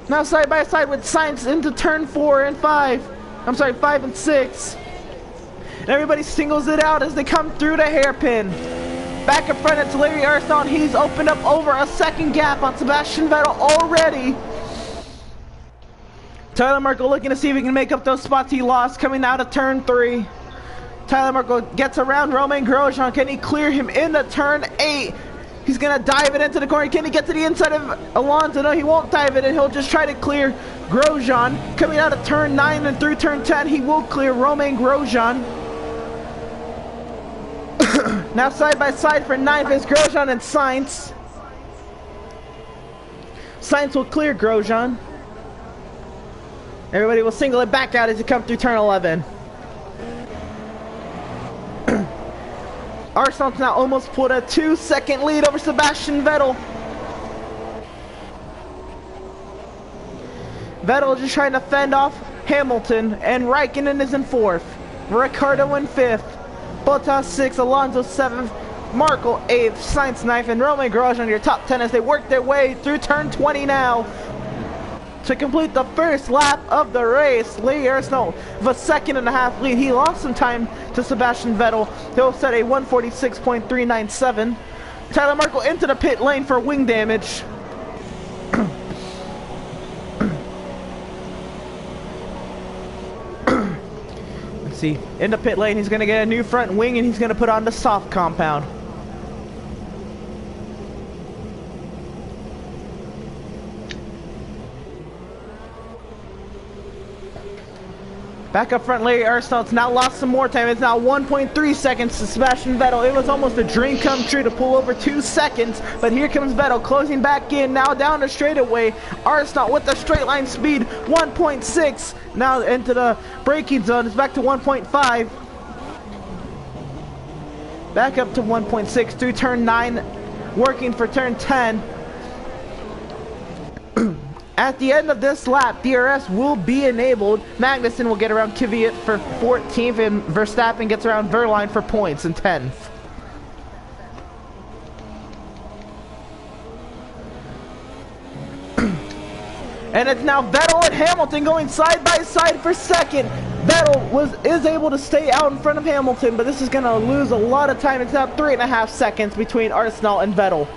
Now side by side with Sainz into turn 4 and 5. I'm sorry, 5 and 6. And everybody singles it out as they come through the hairpin. Back in front, it's Larry Armstrong. He's opened up over a second gap on Sebastian Vettel already. Tyler Markle looking to see if he can make up those spots he lost coming out of turn 3. Tyler Markle gets around Romain Grosjean. Can he clear him into turn 8? He's going to dive it into the corner. Can he get to the inside of Alonso? No, he won't dive it in. He'll just try to clear Grosjean. Coming out of turn 9 and through turn 10, he will clear Romain Grosjean. Now side by side for 9th is Grosjean and Sainz. Sainz will clear Grosjean. Everybody will single it back out as you come through turn 11. Armstrong's now almost pulled a 2-second lead over Sebastian Vettel. Vettel just trying to fend off Hamilton, and Raikkonen is in 4th. Ricardo in 5th. Bottas 6th, Alonso 7th, Markle 8th, Sainz 9th, and Romain Grosjean your top 10 as they work their way through turn 20 now. To complete the first lap of the race, Lee Armstrong with a 2.5 lead. He lost some time to Sebastian Vettel. He'll set a 146.397. Tyler Markle into the pit lane for wing damage. Let's see. In the pit lane, he's going to get a new front wing and he's going to put on the soft compound. Back up front, Larry Armstrong's now lost some more time. It's now 1.3 seconds to Sebastian Vettel. It was almost a dream come true to pull over 2 seconds, but here comes Vettel closing back in, now down the straightaway. Armstrong with the straight line speed, 1.6. Now into the braking zone, it's back to 1.5. Back up to 1.6 through turn 9, working for turn 10. At the end of this lap, DRS will be enabled. Magnussen will get around Kvyat for 14th, and Verstappen gets around Verline for points in 10th. And it's now Vettel and Hamilton going side by side for second. Vettel is able to stay out in front of Hamilton, but this is going to lose a lot of time. It's now 3.5 seconds between Arsenal and Vettel.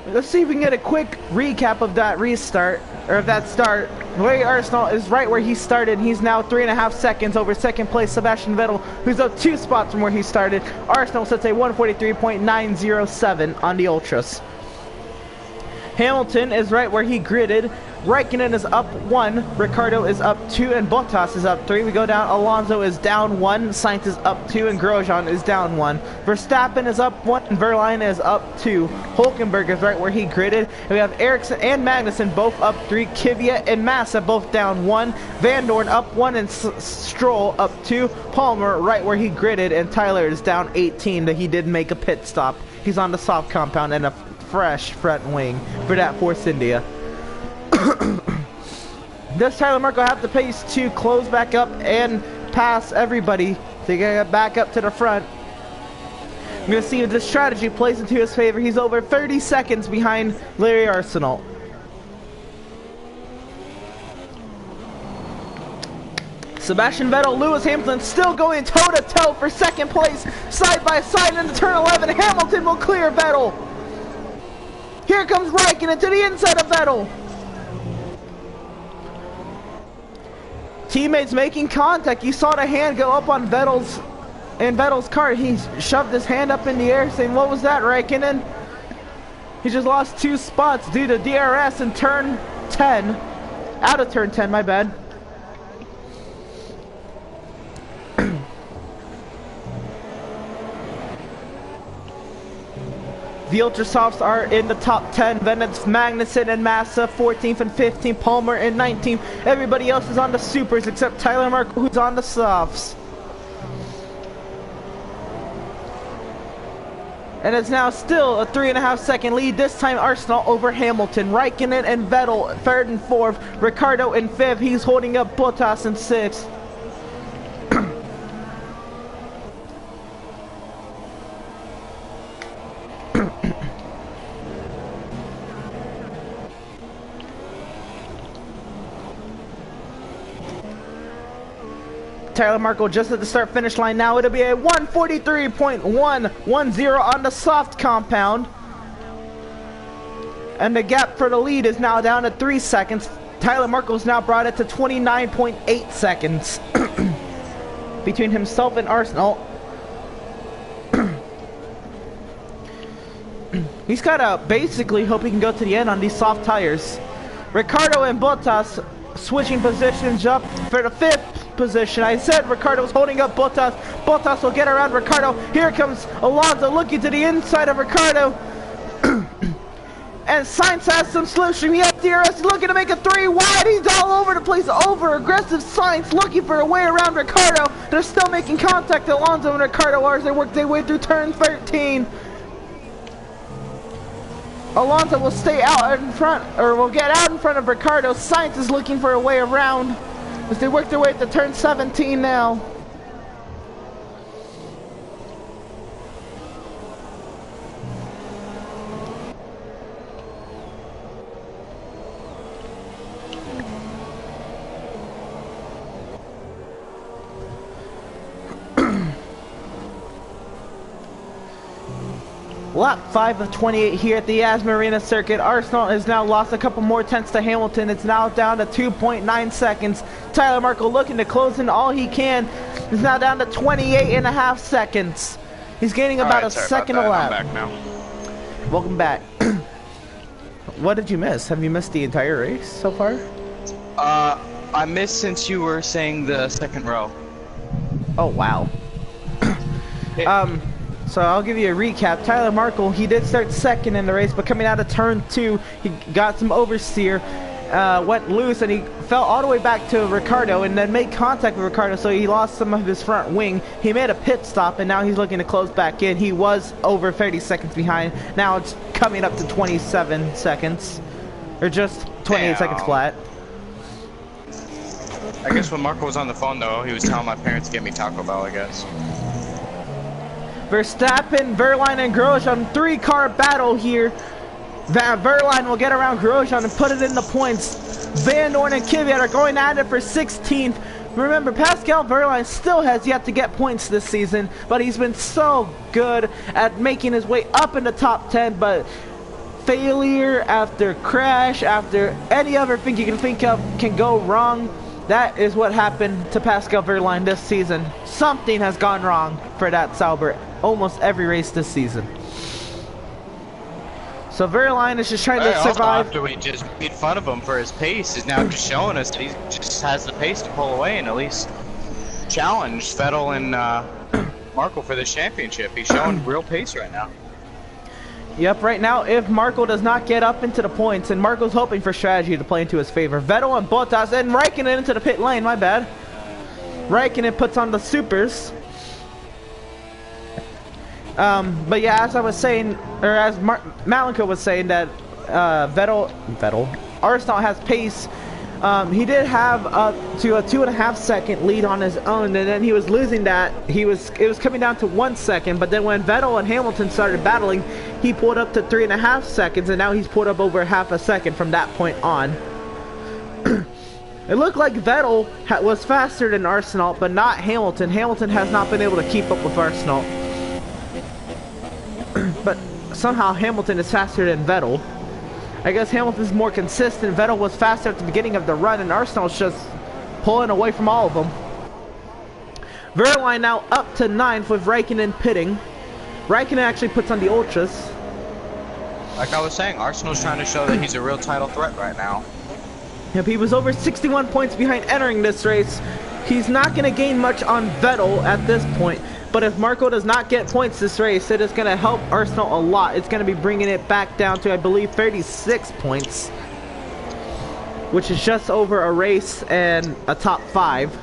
let's see if we can get a quick recap of that restart, or of that start. Larry Arsenal is right where he started. He's now 3.5 seconds over second place Sebastian Vettel, who's up 2 spots from where he started. Arsenal sets a 143.907 on the Ultras. Hamilton is right where he gridded. Raikkonen is up 1, Ricciardo is up 2, and Bottas is up 3. We go down, Alonso is down 1, Sainz is up 2, and Grosjean is down 1. Verstappen is up 1, and Verline is up 2. Hulkenberg is right where he gridded. And we have Ericsson and Magnussen both up 3. Kvyat and Massa both down 1. Van Dorn up 1, and Stroll up 2. Palmer right where he gridded, and Tyler is down 18, that he did make a pit stop. He's on the soft compound and a fresh front wing for that Force India. Does Tyler Marko have the pace to close back up and pass everybody to get back up to the front? I'm going to see if this strategy plays into his favor. He's over 30 seconds behind Larry Arsenal. Sebastian Vettel, Lewis Hamilton still going toe-to-toe for second place, side by side into turn 11. Hamilton will clear Vettel. Here comes Raikkonen to the inside of Vettel. Teammates making contact. You saw the hand go up on Vettel's car. He shoved his hand up in the air saying, "What was that, Raikkonen?" He just lost 2 spots due to DRS in turn 10. Out of turn 10, my bad. The Ultrasofts are in the top 10. Then it's Magnussen and Massa, 14th and 15th. Palmer and 19th. Everybody else is on the supers except Tyler Marko, who's on the softs. And it's now still a 3.5 second lead. This time Arsenal over Hamilton. Raikkonen and Vettel 3rd and 4th. Ricciardo in 5th. He's holding up Bottas in 6th. Tyler Marko just at the start finish line now. It'll be a 143.110 on the soft compound. And the gap for the lead is now down to 3 seconds. Tyler Marko's now brought it to 29.8 seconds between himself and Arsenal. He's gotta basically hope he can go to the end on these soft tires. Ricciardo and Bottas switching positions up for the 5th position. I said Ricciardo's holding up Bottas. Bottas will get around Ricciardo. Here comes Alonso looking to the inside of Ricciardo. And Sainz has some solution. He has DRS looking to make a 3 wide. He's all over the place. Over aggressive Sainz looking for a way around Ricciardo. They're still making contact. Alonso and Ricciardo are as they work their way through turn 13. Alonso will stay out in front, or will get out in front of Ricciardo. Sainz is looking for a way around as they work their way to turn 17 now. Lap 5 of 28 here at the Yas Marina circuit. Arsenal has now lost a couple more tenths to Hamilton. It's now down to 2.9 seconds. Tyler Marko looking to close in all he can. He's now down to 28.5 seconds. He's gaining about a second a lap. I'm back now. Welcome back. What did you miss? Have you missed the entire race so far? I missed since you were saying the second row. Oh, wow. So I'll give you a recap. Tyler Marko, he did start second in the race, but coming out of turn 2, he got some oversteer, went loose, and he fell all the way back to Ricciardo and then made contact with Ricciardo, so he lost some of his front wing. He made a pit stop, and now he's looking to close back in. He was over 30 seconds behind. Now it's coming up to 27 seconds, or just 28 seconds flat. I guess when Marko was on the phone, though, he was telling my parents to get me Taco Bell, I guess. Verstappen, Verline, and Grosjean, 3-car battle here. Verline will get around Grosjean and put it in the points. Van Dorn and Kvyat are going at it for 16th. Remember, Pascal Verline still has yet to get points this season, but he's been so good at making his way up in the top 10. But failure after crash after any other thing you can think of can go wrong. That is what happened to Pascal Wehrlein this season. Something has gone wrong for that Sauber almost every race this season. So Wehrlein is just trying to survive. After we just made fun of him for his pace, is now just showing us that he just has the pace to pull away and at least challenge Vettel and Marco for the championship. He's showing real pace right now. Yep, right now, if Marco does not get up into the points, and Marco's hoping for strategy to play into his favor. Vettel and Bottas and Raikkonen into the pit lane, my bad. Raikkonen puts on the supers. But yeah, as I was saying, or as Malenko was saying, that Arsenal has pace. He did have up to a 2.5 second lead on his own, and then he was losing that. It was coming down to 1 second, but then when Vettel and Hamilton started battling, he pulled up to 3.5 seconds, and now he's pulled up over half a second from that point on. It looked like Vettel was faster than Arsenal, but not Hamilton. Hamilton has not been able to keep up with Arsenal. But somehow Hamilton is faster than Vettel. I guess Hamilton's more consistent. Vettel was faster at the beginning of the run, and Arsenal's just pulling away from all of them. Wehrlein now up to 9th with Raikkonen pitting. Raikkonen actually puts on the ultras. Like I was saying, Arsenal's trying to show that he's a real title threat right now. Yep, he was over 61 points behind entering this race. He's not going to gain much on Vettel at this point. But if Marco does not get points this race, it is going to help Arsenal a lot. It's going to be bringing it back down to, I believe, 36 points. Which is just over a race and a top 5.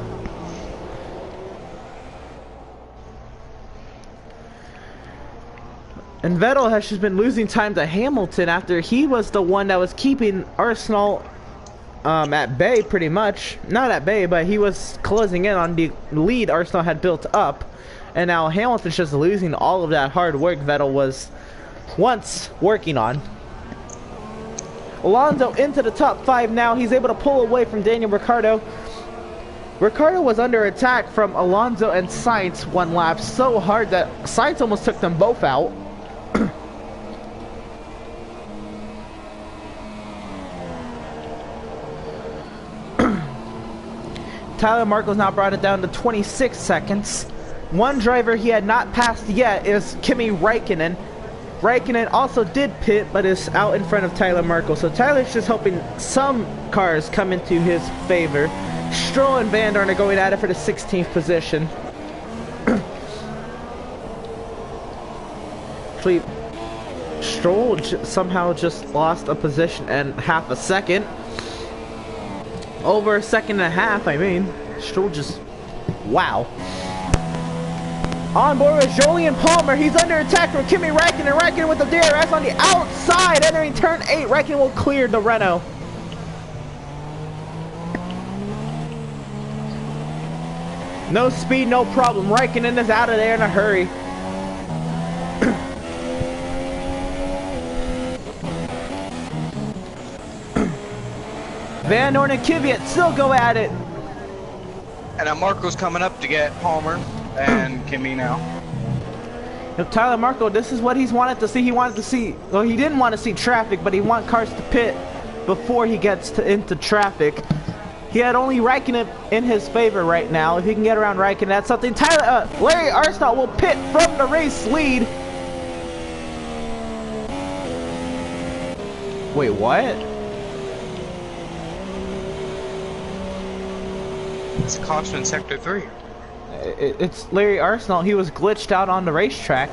And Vettel has just been losing time to Hamilton after he was the one that was keeping Arsenal at bay pretty much. Not at bay, but he was closing in on the lead Arsenal had built up. And now Hamilton's just losing all of that hard work Vettel was once working on. Alonso into the top 5 now. He's able to pull away from Daniel Ricciardo. Ricciardo was under attack from Alonso and Sainz one lap so hard that Sainz almost took them both out. Tyler Marco's now brought it down to 26 seconds. One driver he had not passed yet is Kimi Raikkonen. Raikkonen also did pit, but is out in front of Tyler Marco. So Tyler's just hoping some cars come into his favor. Stroll and Van Dorn are going at it for the 16th position. Actually, Stroll somehow just lost a position and half a second. Over a second and a half, I mean. Stroll just... wow. On board with Jolyon Palmer. He's under attack from Kimi Raikkonen. Raikkonen with the DRS on the outside. Entering turn 8. Raikkonen will clear the Renault. No speed, no problem. Raikkonen is out of there in a hurry. Van Dorn and Kvyat still go at it. And now Marco's coming up to get Palmer and Kimi now. If Tyler Marco, this is what he's wanted to see. He wanted to see, well, he didn't want to see traffic, but he wants cars to pit before he gets into traffic. He had only Raikkonen in his favor right now. If he can get around Raikkonen, that's something. Larry Arstow will pit from the race lead. Wait, what? It's a caution in Sector 3. It's Larry Arsenal. He was glitched out on the racetrack.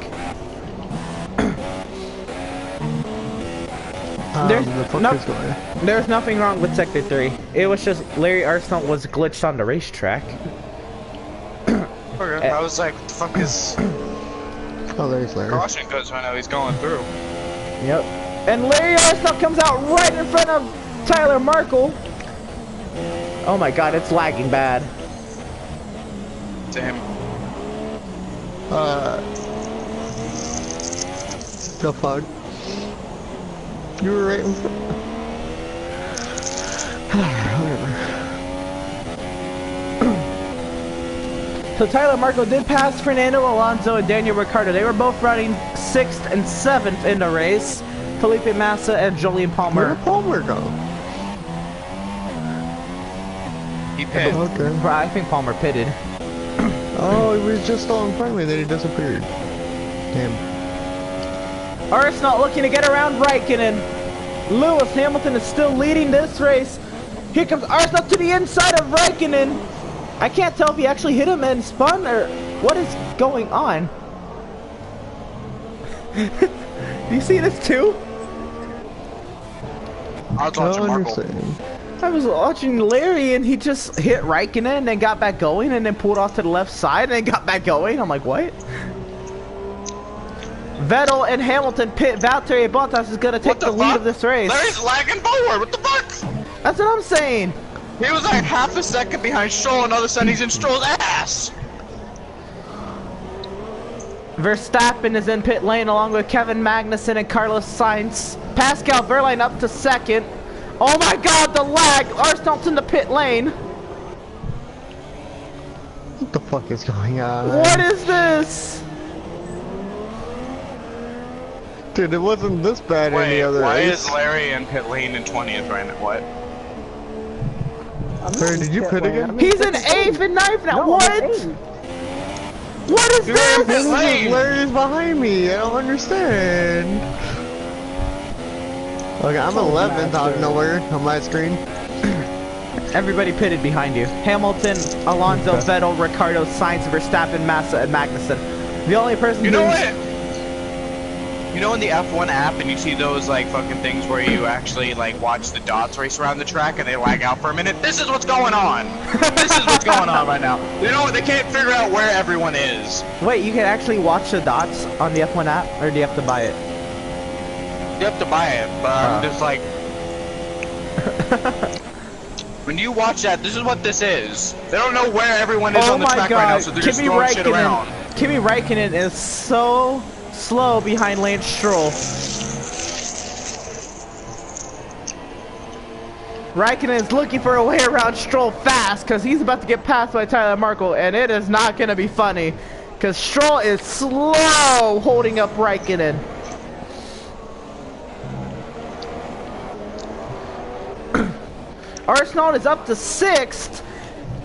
There's nothing wrong with Sector 3. It was just Larry Arsenal was glitched on the racetrack. Okay, I was like, what the fuck is... Oh, there's Larry. Caution goes right now, he's going through. Yep. And Larry Arsenal comes out right in front of Tyler Markle. Oh my god, it's lagging bad. To him. The fuck? You were right in front. Whatever. So Tyler Marco did pass Fernando Alonso and Daniel Ricciardo. They were both running 6th and 7th in the race. Felipe Massa, and Julian Where Palmer. did Palmer go? He pitted. Okay. I think Palmer pitted. Oh, he was just all in front of me, then he disappeared. Damn. Arsenault looking to get around Raikkonen. Lewis Hamilton is still leading this race. Here comes Arsenault to the inside of Raikkonen. I can't tell if he actually hit him and spun or what is going on. Do you see this too? I was watching Markle. I was watching Larry and he just hit Raikkonen and then got back going and then pulled off to the left side and then got back going. I'm like, what? Vettel and Hamilton pit. Valtteri Bottas is going to take the lead of this race. Larry's lagging forward. What the fuck? That's what I'm saying. He was like half a second behind Stroll, and all of a sudden he's in Stroll's ass. Verstappen is in pit lane along with Kevin Magnussen and Carlos Sainz. Pascal Wehrlein up to second. Oh my god, the lag! Arsenault's in the pit lane. What the fuck is going on? What is this? Dude, it wasn't this bad any other why race. is Larry in pit lane in 20th right now? What? Sorry, did you pit again? He's in 8th and 9th now. No, What? I'm eighth. What is You're in this? pit lane. Larry's behind me. I don't understand. Okay, I'm 11th out of nowhere on my screen. Everybody pitted behind you. Hamilton, Alonso, Vettel, Ricardo, Sainz, Verstappen, Massa, and Magnussen. The only person You know who's... what? You know in the F1 app and you see those like fucking things where you actually like watch the dots race around the track and they lag out for a minute? This is what's going on. This is what's going on right now. You know, they can't figure out where everyone is. Wait, you can actually watch the dots on the F1 app, or do you have to buy it? You have to buy it, but I'm just like... When you watch that, this is what this is. They don't know where everyone is on the track right now, so they're just throwing shit around. Kimi Raikkonen is so slow behind Lance Stroll. Raikkonen is looking for a way around Stroll fast because he's about to get passed by Tyler Markle, and it is not going to be funny because Stroll is slow holding up Raikkonen. Arsenault is up to 6th.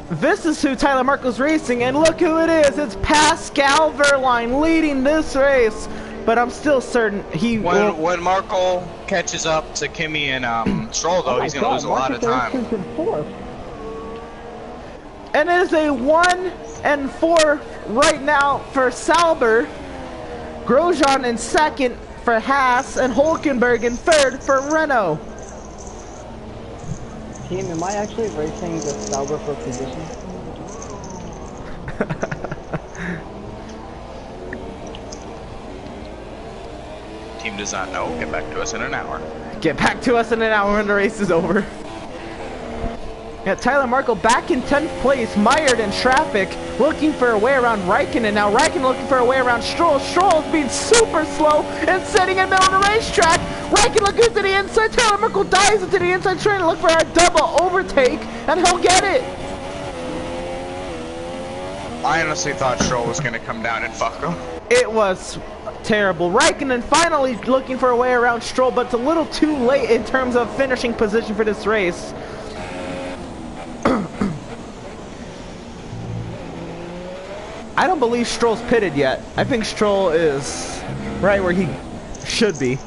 This is who Tyler Markle's racing, and look who it is. It's Pascal Wehrlein leading this race. But I'm still certain he will... When Markle catches up to Kimi and Stroll, though, he's going to lose a lot of time. And it is a 1 and 4 right now for Sauber. Grosjean in 2nd for Haas, and Hulkenberg in 3rd for Renault. Team, am I actually racing the Sauber for position? Team does not know. Get back to us in an hour. Get back to us in an hour when the race is over. Yeah, Tyler Markle back in 10th place, mired in traffic, looking for a way around Raikkonen. Now Raikkonen looking for a way around Stroll. Stroll is being super slow and sitting in the middle of the racetrack. Raikkonen looking to the inside. Tyler Markle dives into the inside, trying to look for a double overtake, and he'll get it. I honestly thought Stroll was going to come down and fuck him. It was terrible. Raikkonen finally looking for a way around Stroll, but it's a little too late in terms of finishing position for this race. I don't believe Stroll's pitted yet. I think Stroll is right where he should be.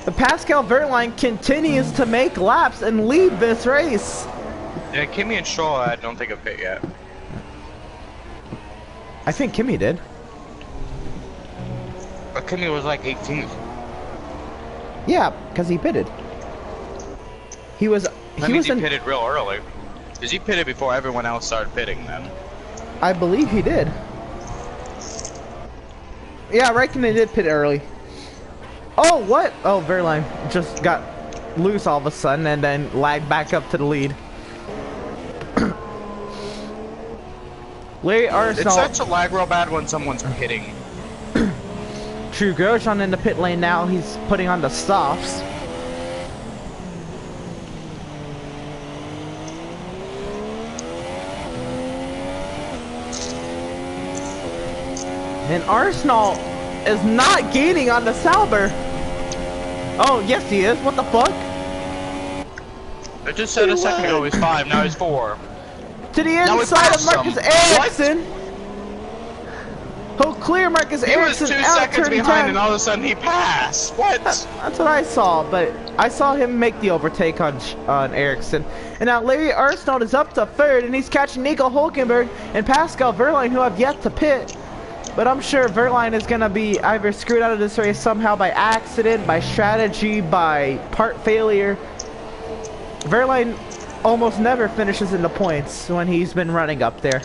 But Pascal Wehrlein continues to make laps and lead this race. Yeah, Kimi and Stroll, I don't think have pit yet. I think Kimi did. But Kimi was like 18th. Yeah, because he pitted. He was... That means he pitted real early. Because he pitted before everyone else started pitting then. I believe he did. Yeah, Raikkonen did pit early. Oh, what? Oh, Wehrlein just got loose all of a sudden and then lagged back up to the lead. Larry Arsenault. It starts to lag real bad when someone's pitting. True, Grosjean in the pit lane now. He's putting on the softs. And Arsenal is not gaining on the Sauber. Oh, yes he is. What the fuck? I just said a second ago he's 5, now he's 4. To the Now we inside of passed Marcus him. Ericsson. He'll clear Marcus He was Ericsson 2 out seconds turn behind 10. and all of a sudden he passed. What? That's what I saw, but I saw him make the overtake on Ericsson. And now Larry Arsenault is up to 3rd, and he's catching Nico Hulkenberg and Pascal Wehrlein, who have yet to pit. But I'm sure Wehrlein is going to be either screwed out of this race somehow by accident, by strategy, by part failure. Wehrlein almost never finishes in the points when he's been running up there.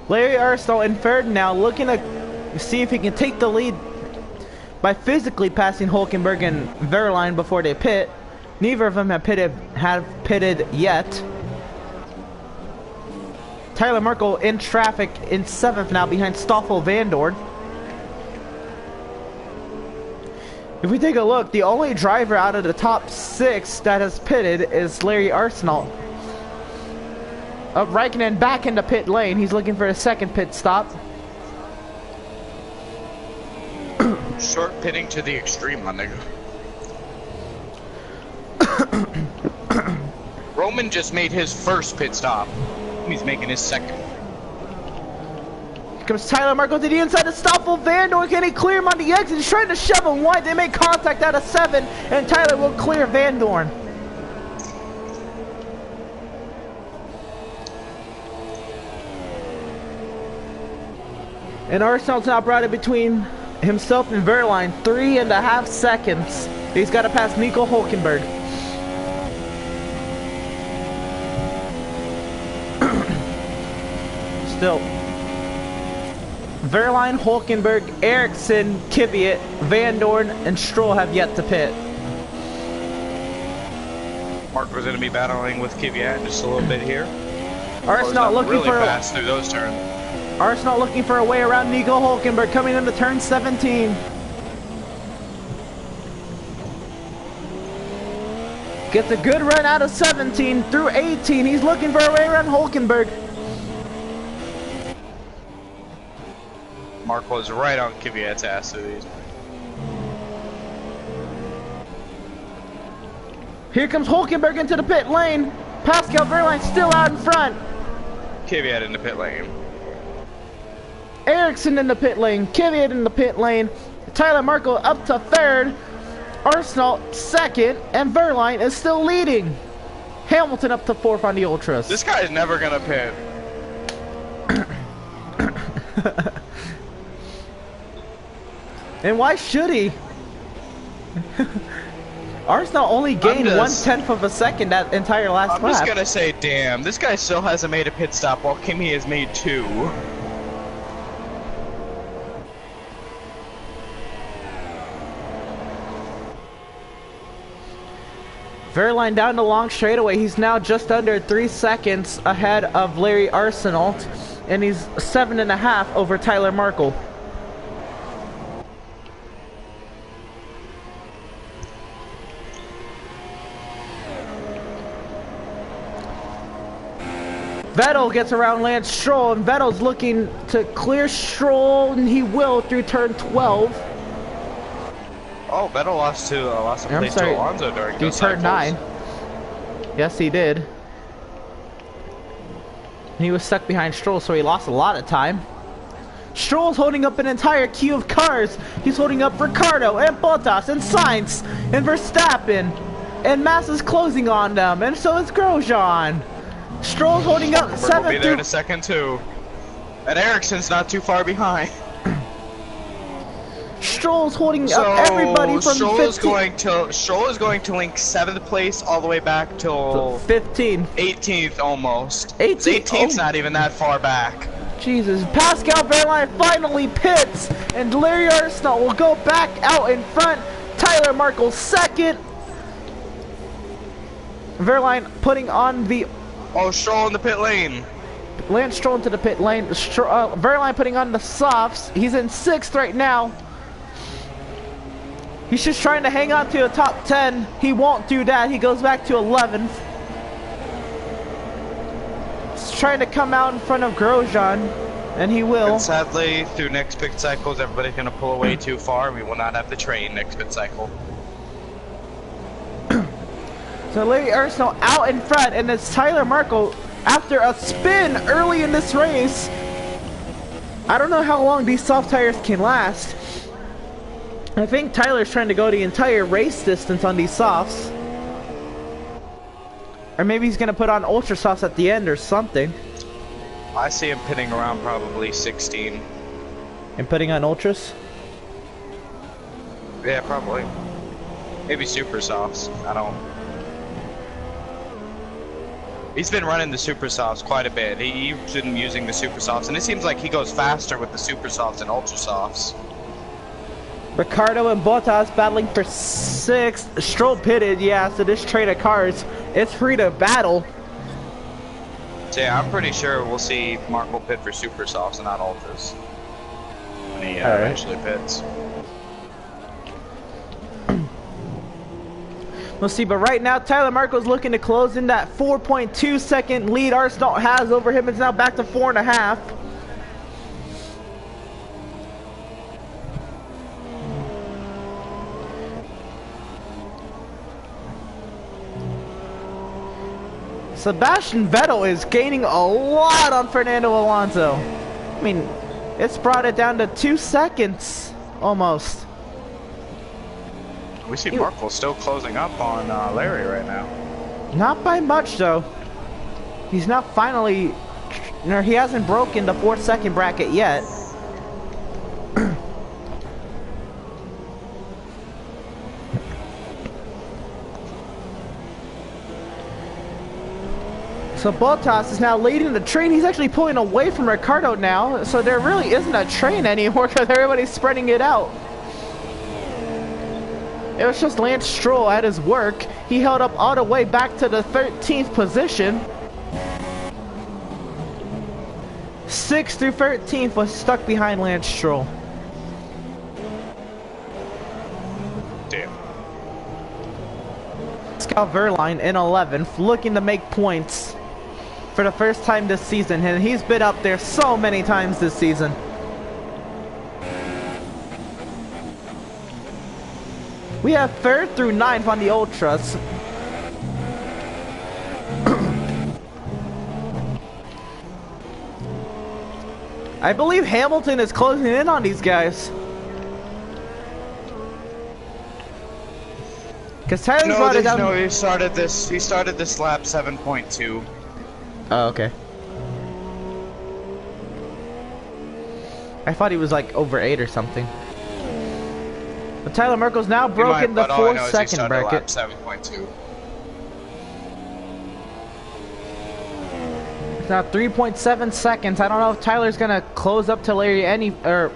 Larry Arsenault in 3rd now, looking to see if he can take the lead by physically passing Hulkenberg and Wehrlein before they pit. Neither of them have pitted yet. Tyler Merkel in traffic in 7th now behind Stoffel Vandoorne. If we take a look, the only driver out of the top 6 that has pitted is Larry Arsenault. Raikkonen back into pit lane. He's looking for a 2nd pit stop. Short pitting to the extreme, my nigga. Roman just made his 1st pit stop. He's making his 2nd. Here comes Tyler Merkel to the inside of Stoffel Vandoorne. Can he clear him on the exit? He's trying to shove him wide. They make contact out of 7, and Tyler will clear Vandoorne. And Arsenault's now brought it between himself and Wehrlein, 3.5 seconds. He's got to pass Nico Hulkenberg. Still, Wehrlein, Hulkenberg, Ericsson, Kvyat, Vandoorne, and Stroll have yet to pit. Marco's going to be battling with Kvyat just a little bit here. Arsenault looking really for fast through those turns. Arsenault looking for a way around Nico Hulkenberg coming into turn 17. Gets a good run out of 17 through 18. He's looking for a way around Hulkenberg. Marco's right on Kvyat's ass through these. Here comes Hulkenberg into the pit lane. Pascal Wehrlein still out in front. Kvyat in the pit lane. Ericsson in the pit lane, Kvyat in the pit lane, Tyler Merkel up to 3rd, Arsenault 2nd, and Wehrlein is still leading. Hamilton up to 4th on the Ultras. This guy is never gonna pit. And why should he? Arsenault only gained 1/10 of a second that entire last lap. I'm just gonna say, damn, this guy still hasn't made a pit stop while Kimi has made 2. Wehrlein down the long straightaway. He's now just under 3 seconds ahead of Larry Arsenault, and he's 7.5 over Tyler Merkel. Vettel gets around Lance Stroll, and Vettel's looking to clear Stroll, and he will through turn 12. Oh, Vettel lost a place to Alonso during through those turn 9. Yes, he did. And he was stuck behind Stroll, so he lost a lot of time. Stroll's holding up an entire queue of cars. He's holding up Ricciardo and Bottas and Sainz and Verstappen. And Massa's closing on them, and so is Grosjean. Stroll's holding up 7th. We'll be there in a second too. And Ericsson's not too far behind. Stroll's holding up everybody from Stroll 15. Stroll is going to link 7th place all the way back till 15. 18th almost. 18th not even that far back. Jesus. Pascal Wehrlein finally pits, and Larry Arsenault will go back out in front. Tyler Merkel 2nd. Wehrlein putting on the... Oh, Stroll in the pit lane. Lance Stroll into the pit lane. Wehrlein putting on the softs. He's in 6th right now. He's just trying to hang on to a top 10. He won't do that. He goes back to 11th. He's trying to come out in front of Grosjean, and he will. And sadly, through next pit cycles, everybody's going to pull away too far, and we will not have the train next pit cycle. So Larry Arsenault out in front, and it's Tyler Markle after a spin early in this race. I don't know how long these soft tires can last. I think Tyler's trying to go the entire race distance on these softs. Or maybe he's going to put on ultra softs at the end or something. I see him pitting around probably 16. And putting on ultras? Yeah, probably. Maybe super softs. I don't. He's been running the super softs quite a bit. He's been using the super softs, and it seems like he goes faster with the super softs than ultra softs. Ricardo and Bottas battling for 6th. Stroll pitted, yeah, so this train of cars, it's free to battle. So yeah, I'm pretty sure we'll see Markle pit for super softs and not ultras when he eventually pits. We'll see, but right now Tyler Marco's looking to close in that 4.2 second lead Arsenault has over him. It's now back to 4.5. Sebastian Vettel is gaining a lot on Fernando Alonso. I mean, it's brought it down to 2 seconds almost. We see Markle still closing up on Larry right now. Not by much though. He's now finally, no, he hasn't broken the 4-second bracket yet. So Bottas is now leading the train. He's actually pulling away from Ricardo now. So there really isn't a train anymore because everybody's spreading it out. It was just Lance Stroll at his work. He held up all the way back to the 13th position. 6th through 13th was stuck behind Lance Stroll. Damn. Pascal Wehrlein in 11th, looking to make points for the first time this season, and he's been up there so many times this season. We have 3rd through 9th on the ultras. I believe Hamilton is closing in on these guys. Because Tyler's brought it down. No, he started this lap 7.2. Oh, okay. I thought he was like over 8 or something. But Tyler Marco's now broken the 4-second bracket. 7.2. It's now 3.7 seconds. I don't know if Tyler's gonna close up to Larry or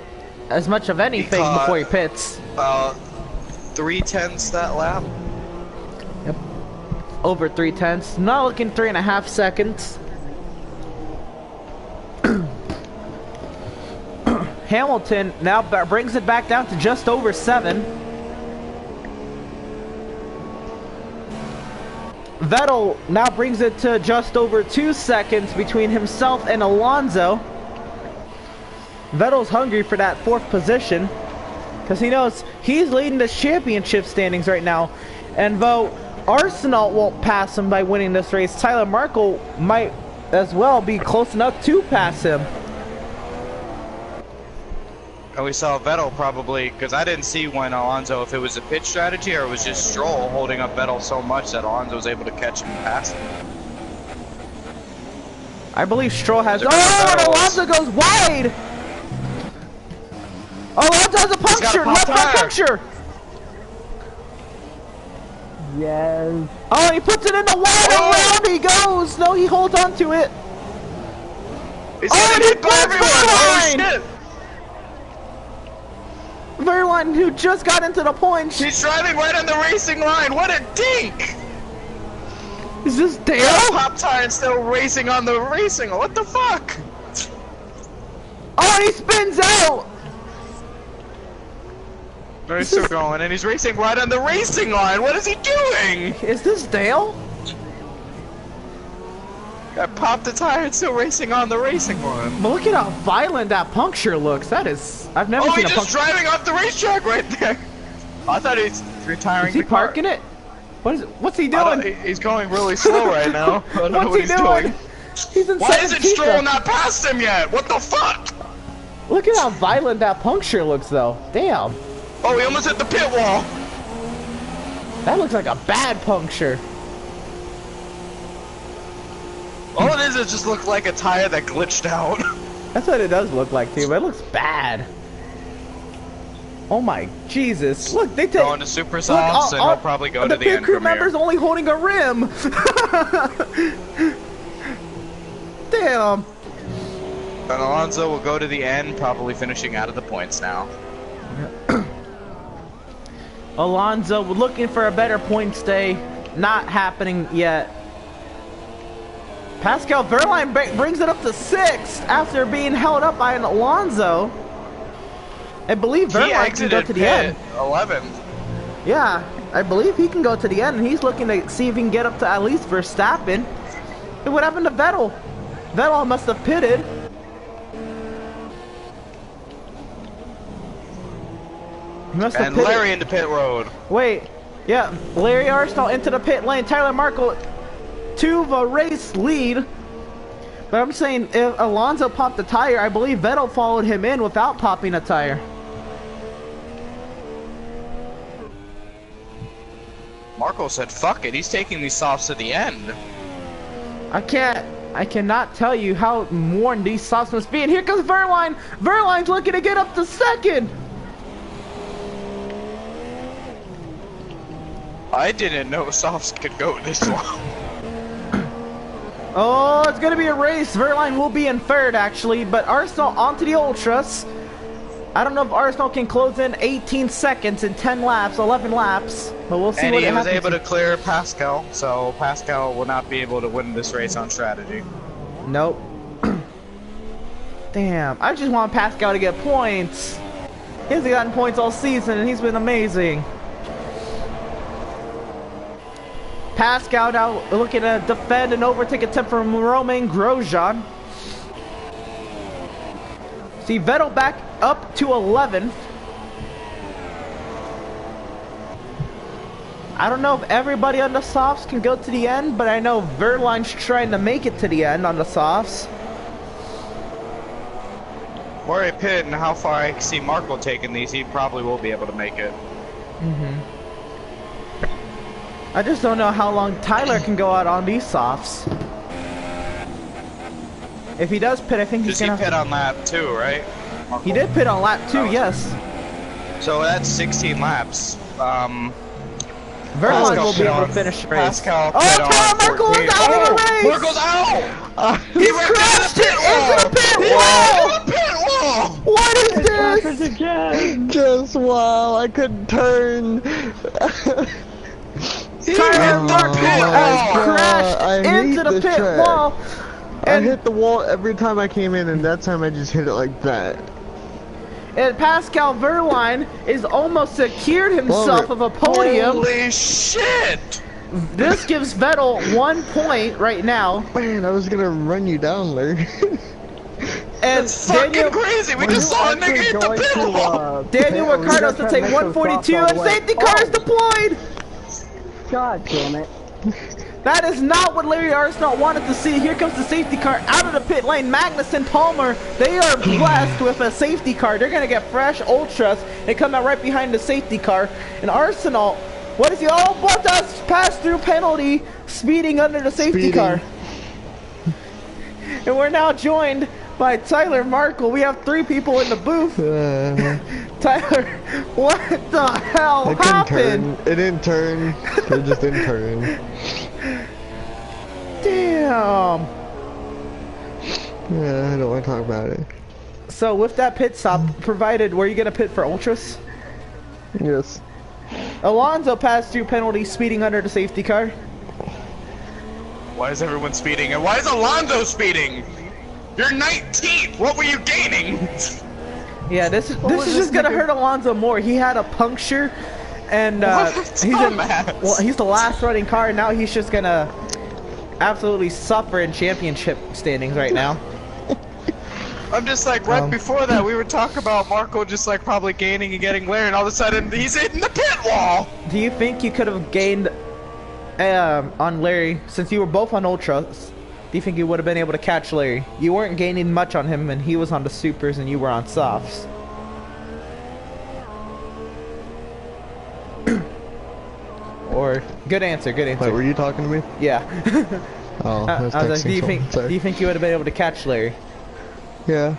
as much of anything before he pits. 3/10 that lap. Yep. Over 3/10. Not looking 3.5 seconds. Hamilton now brings it back down to just over 7. Vettel now brings it to just over 2 seconds between himself and Alonso. Vettel's hungry for that 4th position because he knows he's leading the championship standings right now. And though Arsenault won't pass him by winning this race, Tyler Markle might as well be close enough to pass him. And we saw Vettel probably, because I didn't see when Alonso, if it was a pit strategy or it was just Stroll holding up Vettel so much that Alonso was able to catch him and pass him. I believe Stroll has. Oh, and Alonso goes wide! Alonso has a puncture! Left front puncture! Yes. Oh, he puts it in the wide and round he goes! No, he holds on to it. He's getting hit by everyone! Oh, shit! Wehrlein, who just got into the points. He's driving right on the racing line. What a dink! Is this Dale? Pop tire still racing on the racing. What the fuck? Oh, he spins out. No, he's still going, and he's racing right on the racing line. What is he doing? Is this Dale? I popped the tire and still racing on the racing line. But look at how violent that puncture looks. That is, I've never Oh, seen he's a just puncture. driving off the racetrack right there. I thought he's retiring Is he the car. parking it? What's he I don't- doing? He's going really slow right now. I don't know What's what he he's doing? doing. He's in Why isn't 17th. Stroll not past him yet? What the fuck? Look at how violent that puncture looks, though. Damn. Oh, he almost hit the pit wall. That looks like a bad puncture. All it is just look like a tire that glitched out. That's what it does look like, too, but it looks bad. Oh my Jesus. Look, they take... Going to super softs, and he'll probably go to the pit end crew from here. member's only holding a rim. Damn. And Alonso will go to the end, probably finishing out of the points now. Alonso looking for a better point stay. Not happening yet. Pascal Wehrlein brings it up to 6th after being held up by an Alonso. I believe He Wehrlein can go exited to the pit end. 11th. Yeah, I believe he can go to the end, and he's looking to see if he can get up to at least Verstappen. Hey, what happened to Vettel? Vettel must have pitted. He must have And pitted. Larry into pit road. Wait, yeah, Larry Arsenal into the pit lane. Tyler Markle to the race lead. But I'm saying if Alonso popped the tire, I believe Vettel followed him in without popping a tire. Marco said, fuck it, he's taking these softs to the end. I cannot tell you how worn these softs must be. And here comes Wehrlein. Wehrlein's looking to get up to 2nd. I didn't know softs could go this long. Oh, it's gonna be a race. Wehrlein will be in 3rd actually, but Arsenal onto the Ultras. I don't know if Arsenal can close in 18 seconds in 10 laps, 11 laps, but we'll see And what he was happens. able to clear Pascal, so Pascal will not be able to win this race on strategy. Nope. Damn, I just want Pascal to get points. He hasn't gotten points all season, and he's been amazing. Pascal now looking to defend and overtake attempt from Romain Grosjean. See Vettel back up to 11th. I don't know if everybody on the softs can go to the end, but I know Wehrlein's trying to make it to the end on the softs. Where I pit and how far I see Marco taking these, he probably will be able to make it. I just don't know how long Tyler can go out on these softs. If he does pit, I think he's Does he gonna... pit on lap 2, right? Marco? He did pit on lap 2, yes. So that's 16 laps. Wehrlein Pascal will be pit able to on- finish the race. Pascal Oh, pit on Tyler Marco is 14. out of the race! Marco's out! He crashed it into the pit wall! Into the pit wall! What is this? Happens again. Just wow, I couldn't turn. Tyler Marco has God, crashed I hate into the this pit track. wall. I And, hit the wall every time I came in, and that time I just hit it like that. and Pascal Wehrlein is almost secured himself of a podium. Holy shit! This gives Vettel 1 point right now. Man, I was gonna run you down, Larry. And That's fucking crazy! We just saw a nigga hit the pit wall! Daniel Ricciardo's to take 142 and safety car is deployed! God damn it. That is not what Larry Arsenault wanted to see. Here comes the safety car out of the pit lane. Magnussen, Palmer, they are blessed with a safety car. They're going to get fresh ultras. They come out right behind the safety car. And Arsenault, what is he? Oh, but that's pass-through penalty, speeding under the safety car. And we're now joined by Tyler Markle. We have 3 people in the booth. Tyler, what the hell It couldn't happened? turn. It didn't turn. It just didn't turn. Damn. Yeah, I don't want to talk about it. So with that pit stop provided, were you gonna pit for ultras? Yes. Alonso passed through penalty speeding under the safety car. Why is everyone speeding? And why is Alonso speeding? You're 19th! What were you gaining? Yeah, this is just gonna hurt Alonso more. He had a puncture, and he's the last running car. And now he's just gonna absolutely suffer in championship standings right now. I'm just like, right before that, we were talking about Marco just like probably gaining and getting Larry, and all of a sudden he's hitting the pit wall. Do you think you could have gained on Larry since you were both on Ultras? Do you think you would have been able to catch Larry? You weren't gaining much on him, and he was on the supers, and you were on softs. Or good answer, good answer. Wait, were you talking to me? Yeah. Oh, I was I was like, texting do you think you would have been able to catch Larry? Yeah.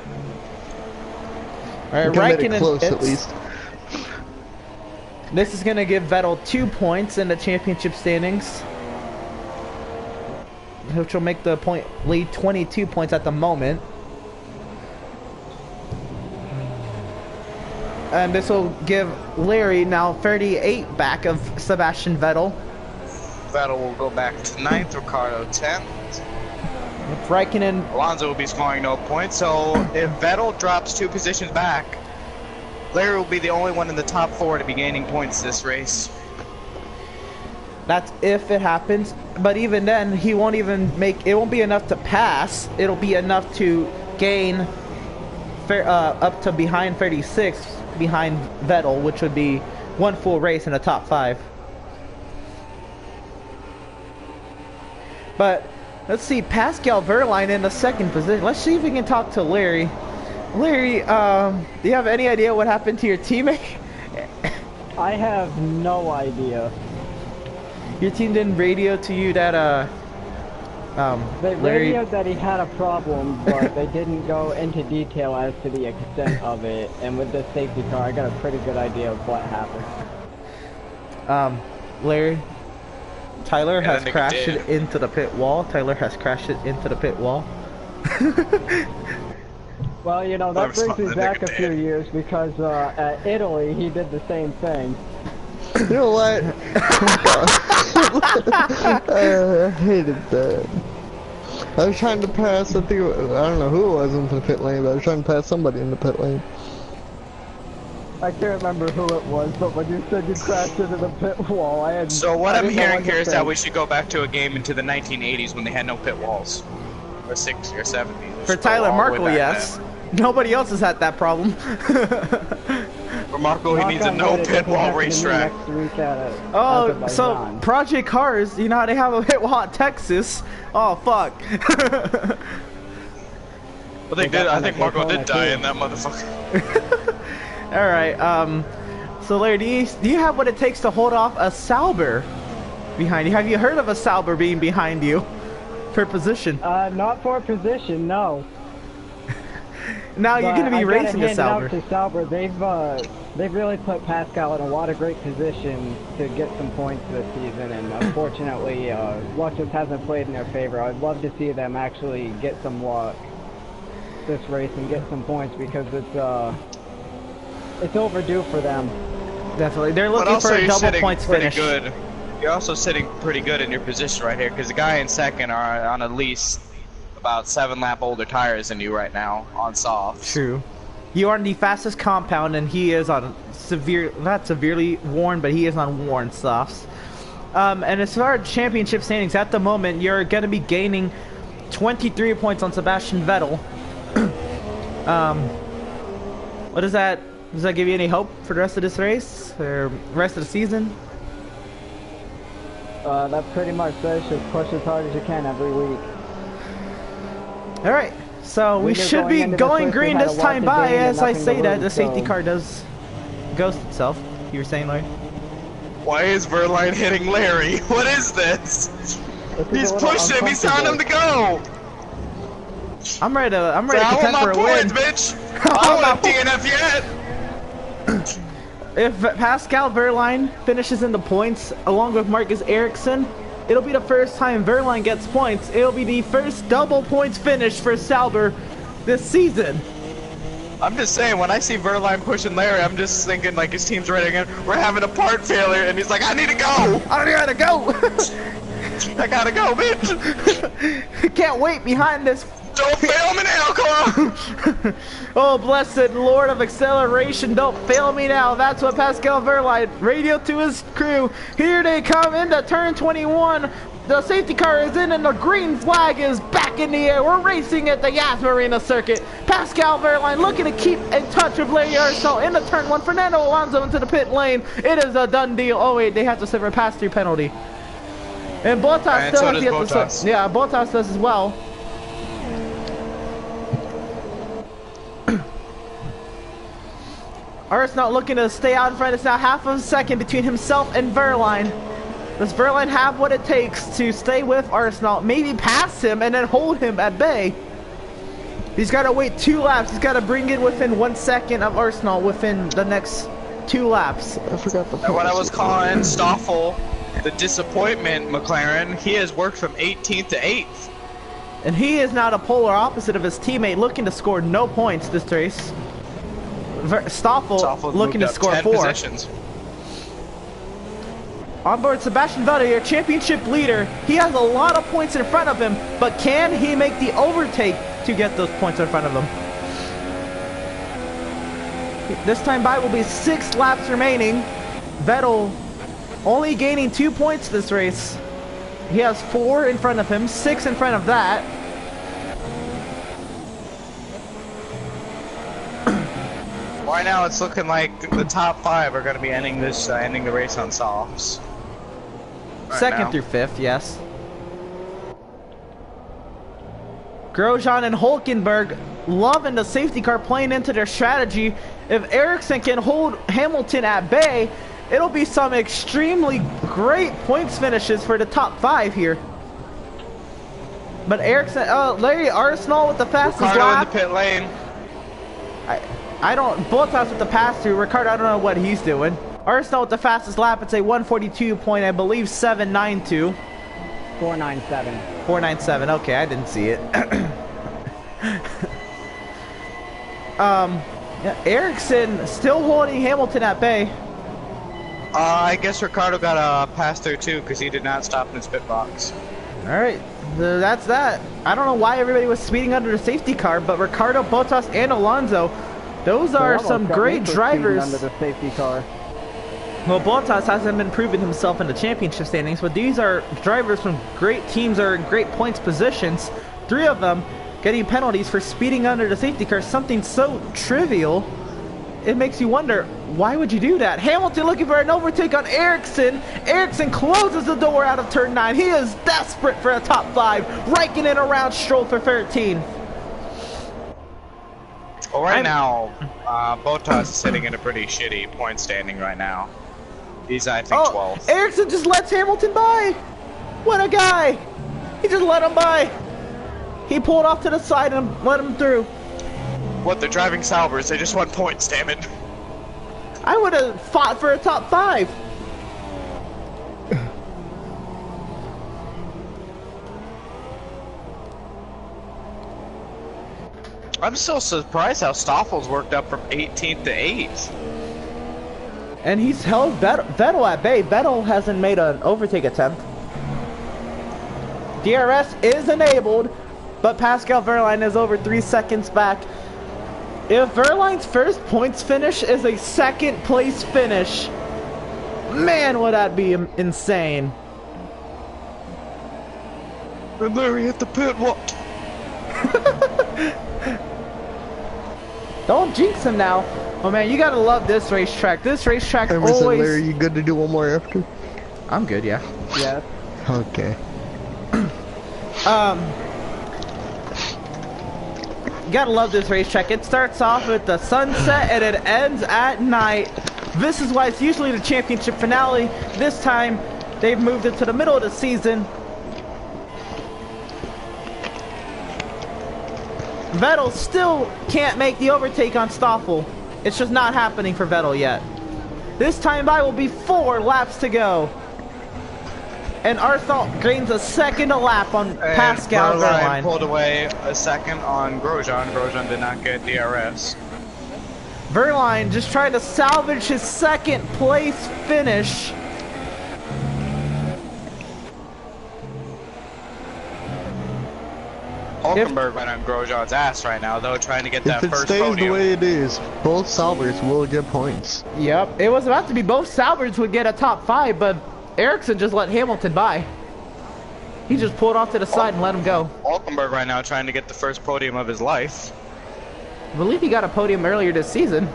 All right, Raikkonen close at least. This is gonna give Vettel 2 points in the championship standings, which will make the point lead 22 points at the moment. And this will give Larry now 38 back of Sebastian Vettel. Vettel will go back to 9th, Ricardo 10th. If Raikkonen... Alonso will be scoring no points, so if Vettel drops 2 positions back, Larry will be the only one in the top 4 to be gaining points this race. That's if it happens, but even then, he won't even make... It won't be enough to pass. It'll be enough to gain up to behind 36, behind Vettel, which would be 1 full race in the top 5. But let's see, Pascal Wehrlein in the 2nd position. Let's see if we can talk to Larry. Larry, do you have any idea what happened to your teammate? I have no idea. Your team didn't radio to you that They Larry... radioed that he had a problem, but they didn't go into detail as to the extent of it. And with the safety car, I got a pretty good idea of what happened. Larry, Tyler has crashed it into the pit wall. Tyler has crashed it into the pit wall. Well, you know, that brings me back a few years because at Italy, he did the same thing. You know what? I hated that. I was trying to pass, I don't know who it was into the pit lane, but I was trying to pass somebody in the pit lane. I can't remember who it was, but when you said you crashed into the pit wall, I had... So what I'm hearing here is that we should go back to a game into the 1980s when they had no pit walls. Or 60s or 70s. For Tyler Markle, yes. Nobody else has had that problem. For Marco, he needs a no pit wall racetrack. Oh, so Project Cars, you know how they have a pit wall at Texas? Oh, fuck. Well, they did. I think Marco did die in that motherfucker. Alright, so Larry, do you have what it takes to hold off a Sauber behind you? Have you heard of a Sauber being behind you for position? Not for position, no. Now you're going to be racing a Sauber. To Sauber. They've really put Pascal in a lot of great position to get some points this season, and unfortunately, luck just hasn't played in their favor. I'd love to see them actually get some luck this race and get some points because it's overdue for them. Definitely, they're looking for a double points finish. Good. You're also sitting pretty good in your position right here because the guy in 2nd are on at least about 7 lap older tires than you right now on softs. True. You are on the fastest compound, and he is on not severely worn, but he is on worn softs. And as far as championship standings, at the moment, you're going to be gaining 23 points on Sebastian Vettel. What does that give you any hope for the rest of this race or rest of the season? That pretty much says just push as hard as you can every week. All right, so we should be going green this time by. As I say that, the safety car does ghost itself. You were saying, Larry? Why is Wehrlein hitting Larry? What is this? He's pushing him. He's telling him to go. I'm ready to contend for a win. Bitch. I don't have DNF yet. If Pascal Wehrlein finishes in the points along with Marcus Ericsson, it'll be the first time Wehrlein gets points. It'll be the first double points finish for Sauber this season. I'm just saying, when I see Wehrlein pushing Larry, I'm just thinking like his team's ready again. We're having a part failure, and he's like, I need to go. I gotta go. I gotta go, bitch. Can't wait behind this Don't fail me now, Cora! Oh, blessed Lord of acceleration, don't fail me now. That's what Pascal Verline radioed to his crew. Here they come into turn 21. The safety car is in and the green flag is back in the air. We're racing at the Yas Marina circuit. Pascal Verline looking to keep in touch with Larry Arsenault into turn 1. Fernando Alonso into the pit lane. It is a done deal. Oh wait, they have to suffer a pass-through penalty. And Bottas still has to get the... Yeah, Bottas does as well. Arsenault looking to stay out in front. It's now half of a second between himself and Verline. Does Verline have what it takes to stay with Arsenault, maybe pass him, and then hold him at bay? He's got to wait 2 laps. He's got to bring it within 1 second of Arsenault within the next 2 laps. I forgot the What I was calling Stoffel, the disappointment McLaren, he has worked from 18th to 8th. And he is now the polar opposite of his teammate, looking to score no points this race. Stoffel looking to score 4. Positions. On board Sebastian Vettel, your championship leader. He has a lot of points in front of him, but can he make the overtake to get those points in front of him? This time by will be 6 laps remaining. Vettel only gaining 2 points this race. He has 4 in front of him, 6 in front of that. Right now, it's looking like the top 5 are going to be ending this, ending the race on softs. Right 2nd now. through 5th, yes. Grosjean and Hulkenberg loving the safety car playing into their strategy. If Ericsson can hold Hamilton at bay, it'll be some extremely great points finishes for the top 5 here. But Ericsson, Larry Arsenault with the fastest lap. In the pit lane. I don't, Bottas with the pass through. Ricardo, I don't know what he's doing. Arsenault with the fastest lap. It's a 142 point, I believe, 792. 497. 497. Okay, I didn't see it. Yeah, Ericsson still holding Hamilton at bay. I guess Ricardo got a pass through too because he did not stop in his pit box. All right, that's that. I don't know why everybody was speeding under the safety car, but Ricardo, Bottas, and Alonso, those are some great drivers. Under the safety car. Well, Bottas hasn't been proving himself in the championship standings, but these are drivers from great teams or in great points positions. 3 of them getting penalties for speeding under the safety car, something so trivial. It makes you wonder, why would you do that? Hamilton looking for an overtake on Ericsson. Ericsson closes the door out of turn 9. He is desperate for a top 5. Raikkonen around Stroll for 13. Well, right now, Bottas is sitting in a pretty shitty point standing right now. He's, I think, 12th. Ericsson just lets Hamilton by. What a guy. He just let him by. He pulled off to the side and let him through. What, they're driving Salvers. They just want points, damn it. I would have fought for a top 5. I'm still surprised how Stoffel's worked up from 18th to 8th. And he's held Vettel at bay. Vettel hasn't made an overtake attempt. DRS is enabled, but Pascal Verline is over 3 seconds back. If Verline's first points finish is a 2nd place finish, man, would that be insane. And Larry hit the pit wall. Don't jinx him now. Oh man, you gotta love this racetrack. This racetrack Emerson, always... Larry, you good to do one more after? I'm good, yeah. Yeah. Okay. You gotta love this racetrack. It starts off with the sunset and it ends at night. This is why it's usually the championship finale. This time, they've moved it to the middle of the season. Vettel still can't make the overtake on Stoffel. It's just not happening for Vettel yet. This time by will be 4 laps to go. And Arsenault gains a 2nd a lap on Pascal Verline. Pulled away a 2nd on Grosjean. Grosjean did not get DRS. Verline just trying to salvage his 2nd place finish. Hulkenberg went on Grosjean's ass right now, though, trying to get that If it first stays podium. the way it is, both Saubers will get points. Yep, it was about to be both Saubers would get a top 5, but Ericsson just let Hamilton by. He just pulled off to the side and let him go. Hulkenberg right now trying to get the first podium of his life. I believe he got a podium earlier this season.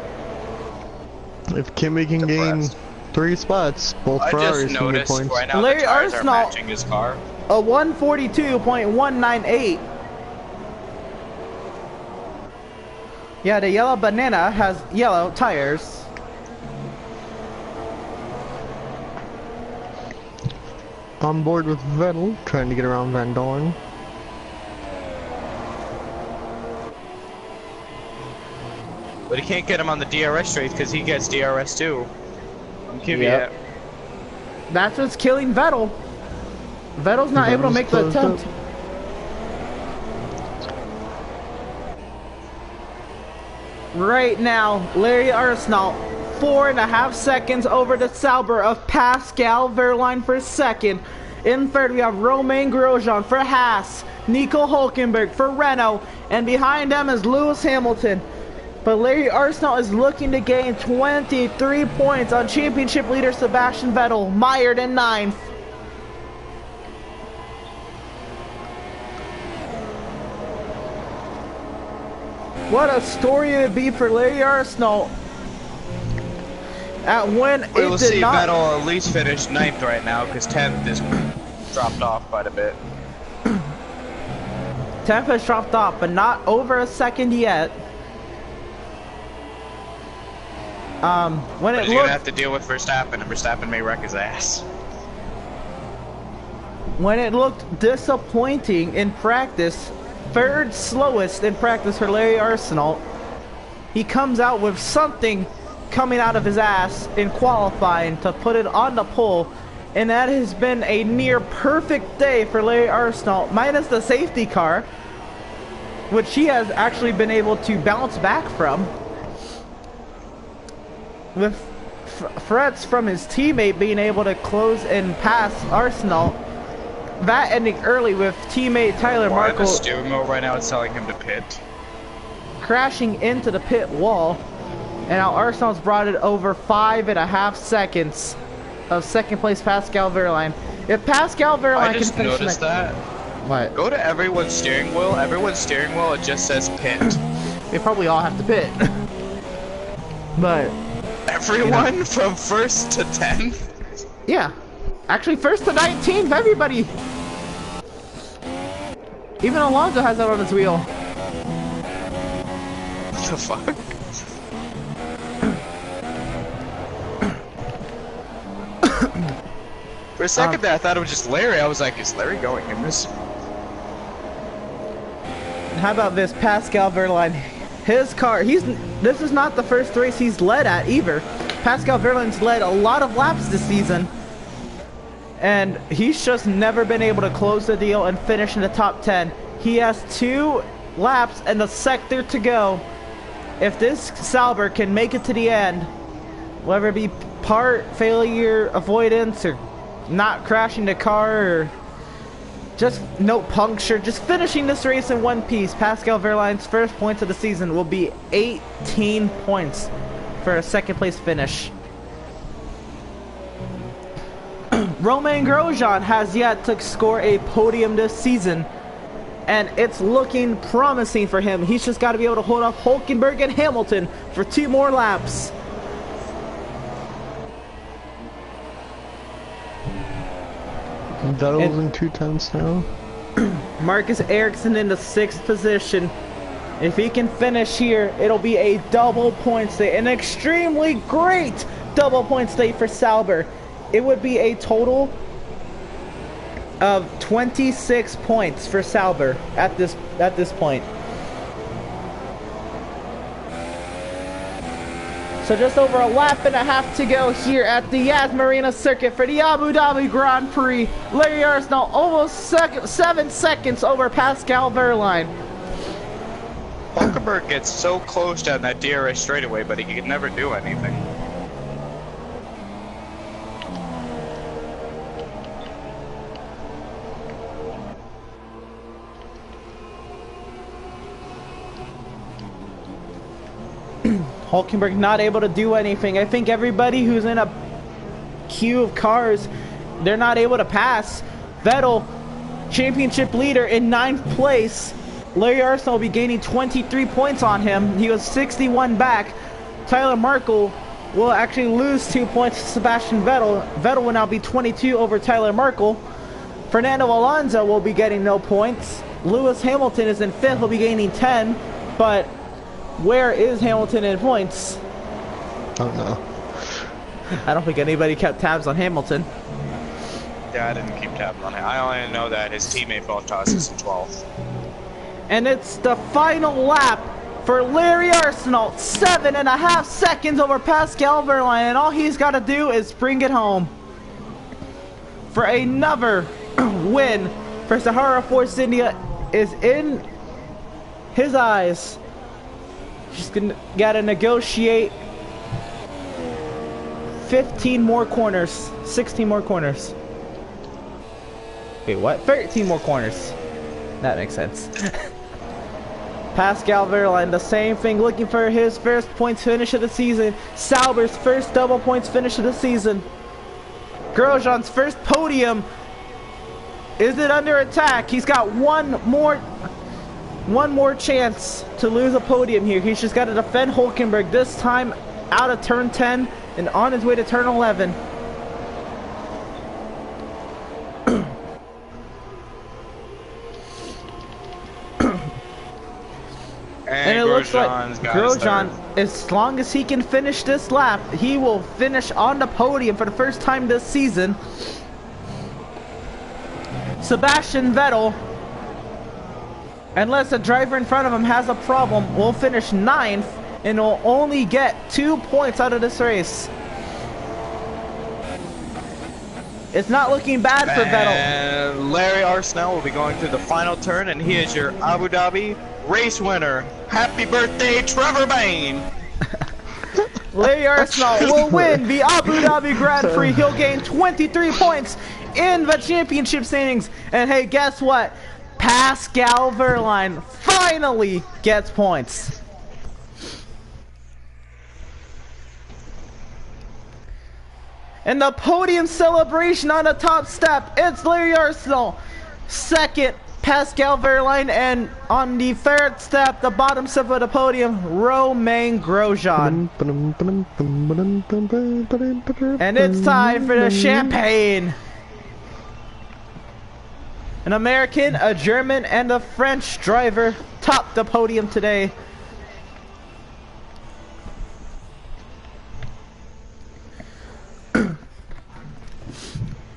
If Kimi can gain 3 spots, both I Ferraris just can get noticed points. right now Larry the tires are Arsenal- matching his car. A 142.198. Yeah, the yellow banana has yellow tires. On board with Vettel, trying to get around Van Dorn. But he can't get him on the DRS straight because he gets DRS too. I'm giving Yep. it. That's what's killing Vettel. Vettel's not able to Vettel's make the closed attempt. up. Right now, Larry Arsenal, 4.5 seconds over the Sauber of Pascal Wehrlein for second. In third, we have Romain Grosjean for Haas, Nico Hulkenberg for Renault, and behind them is Lewis Hamilton. But Larry Arsenal is looking to gain 23 points on championship leader Sebastian Vettel, mired in 9th. What a story it would be for Larry Arsenal. At when it We'll did see not. Vettel at least finish 9th right now because 10th is dropped off quite a bit. 10th has dropped off, but not over a second yet. When But it he's gonna looked have to deal with Verstappen, and Verstappen may wreck his ass. disappointing in practice, third slowest in practice for Larry Arsenal, he comes out with something coming out of his ass in qualifying to put it on the pole, and that has been a near perfect day for Larry Arsenal, minus the safety car, which he has actually been able to bounce back from. With threats from his teammate being able to close and pass Arsenal, that ending early with teammate Tyler Why the Markle steering wheel right now is telling him to pit. crashing into the pit wall, and now Arsenal's brought it over 5.5 seconds of second place Pascal Wehrlein. If Pascal Wehrlein I can just finish noticed next, that. what? Go to everyone's steering wheel. Everyone's steering wheel, it just says pit. They probably all have to pit. But Everyone from 1st to 10th? yeah, actually first to 19th, everybody. Even Alonso has that on his wheel. What the fuck? For a second there, I thought it was just Larry. I was like, is Larry going in this? How about this, Pascal Wehrlein? His car, this is not the first race he's led at either. Pascal Wehrlein's led a lot of laps this season, and he's just never been able to close the deal and finish in the top 10. He has 2 laps and a sector to go. If this Sauber can make it to the end, whether it be part failure avoidance or not crashing the car or just no puncture, just finishing this race in one piece, Pascal Wehrlein's first points of the season will be 18 points for a second place finish. Romain Grosjean has yet to score a podium this season, and it's looking promising for him. He's just got to be able to hold off Hulkenberg and Hamilton for 2 more laps. Vettel's in 2 tenths now. Marcus Ericsson in the 6th position. If he can finish here, it'll be a double point state, an extremely great double point state for Sauber. It would be a total of 26 points for Sauber at this point. So just over a lap and a half to go here at the Yas Marina circuit for the Abu Dhabi Grand Prix. Larry Arsenal almost 7 seconds over Pascal Wehrlein. Hulkenberg gets so close down that DRS straightaway, but he can never do anything. Hulkenberg not able to do anything. I think everybody who's in a queue of cars, they're not able to pass. Vettel, championship leader in 9th place. Larry Arsenal will be gaining 23 points on him. He was 61 back. Tyler Markle will actually lose 2 points to Sebastian Vettel. Vettel will now be 22 over Tyler Markle. Fernando Alonso will be getting no points. Lewis Hamilton is in 5th, he'll be gaining 10. But where is Hamilton in points? Don't know. I don't think anybody kept tabs on Hamilton. Yeah, I didn't keep tabs on it. I only know that his teammate Bottas is in 12th. And it's the final lap for Larry Arsenal. 7.5 seconds over Pascal Wehrlein, and all he's got to do is bring it home for another win for Sahara Force India is in his eyes. He's gotta negotiate 15 more corners, 16 more corners. Wait, what? 13 more corners. That makes sense. Pascal Wehrlein, the same thing, looking for his first points finish of the season. Sauber's first double points finish of the season. Grosjean's first podium. Is it under attack? He's got one more chance to lose a podium here. He's just got to defend Hulkenberg, this time out of turn 10 and on his way to turn 11. And it looks like Grosjean, as long as he can finish this lap, he will finish on the podium for the first time this season. Sebastian Vettel, unless a driver in front of him has a problem, will finish 9th and will only get 2 points out of this race. It's not looking bad for Vettel. And Larry Arsenal will be going through the final turn, and he is your Abu Dhabi race winner. Happy birthday, Trevor Bayne! Larry Arsenal will win the Abu Dhabi Grand Prix. He'll gain 23 points in the championship standings. And hey, guess what? Pascal Wehrlein finally gets points. And the podium celebration on the top step, it's Larry Arsenal. Second, Pascal Wehrlein, and on the third step, the bottom step of the podium, Romain Grosjean. And it's time for the champagne. An American, a German, and a French driver top the podium today.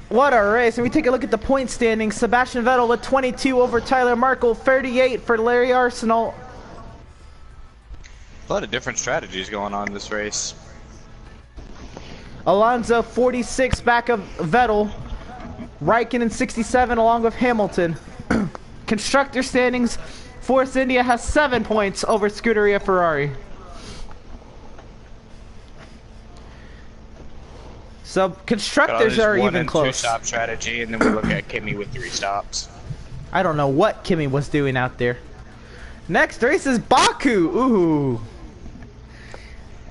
What a race. And we take a look at the point standings. Sebastian Vettel with 22 over Tyler Markle, 38 for Larry Arsenal. A lot of different strategies going on in this race. Alonso 46 back of Vettel. Raikkonen 67 along with Hamilton. Constructor standings, Force India has 7 points over Scuderia Ferrari. So constructors are even close. 1 and 2 stop strategy, and then we look at Kimi with 3 stops. I don't know what Kimi was doing out there. Next race is Baku. Ooh.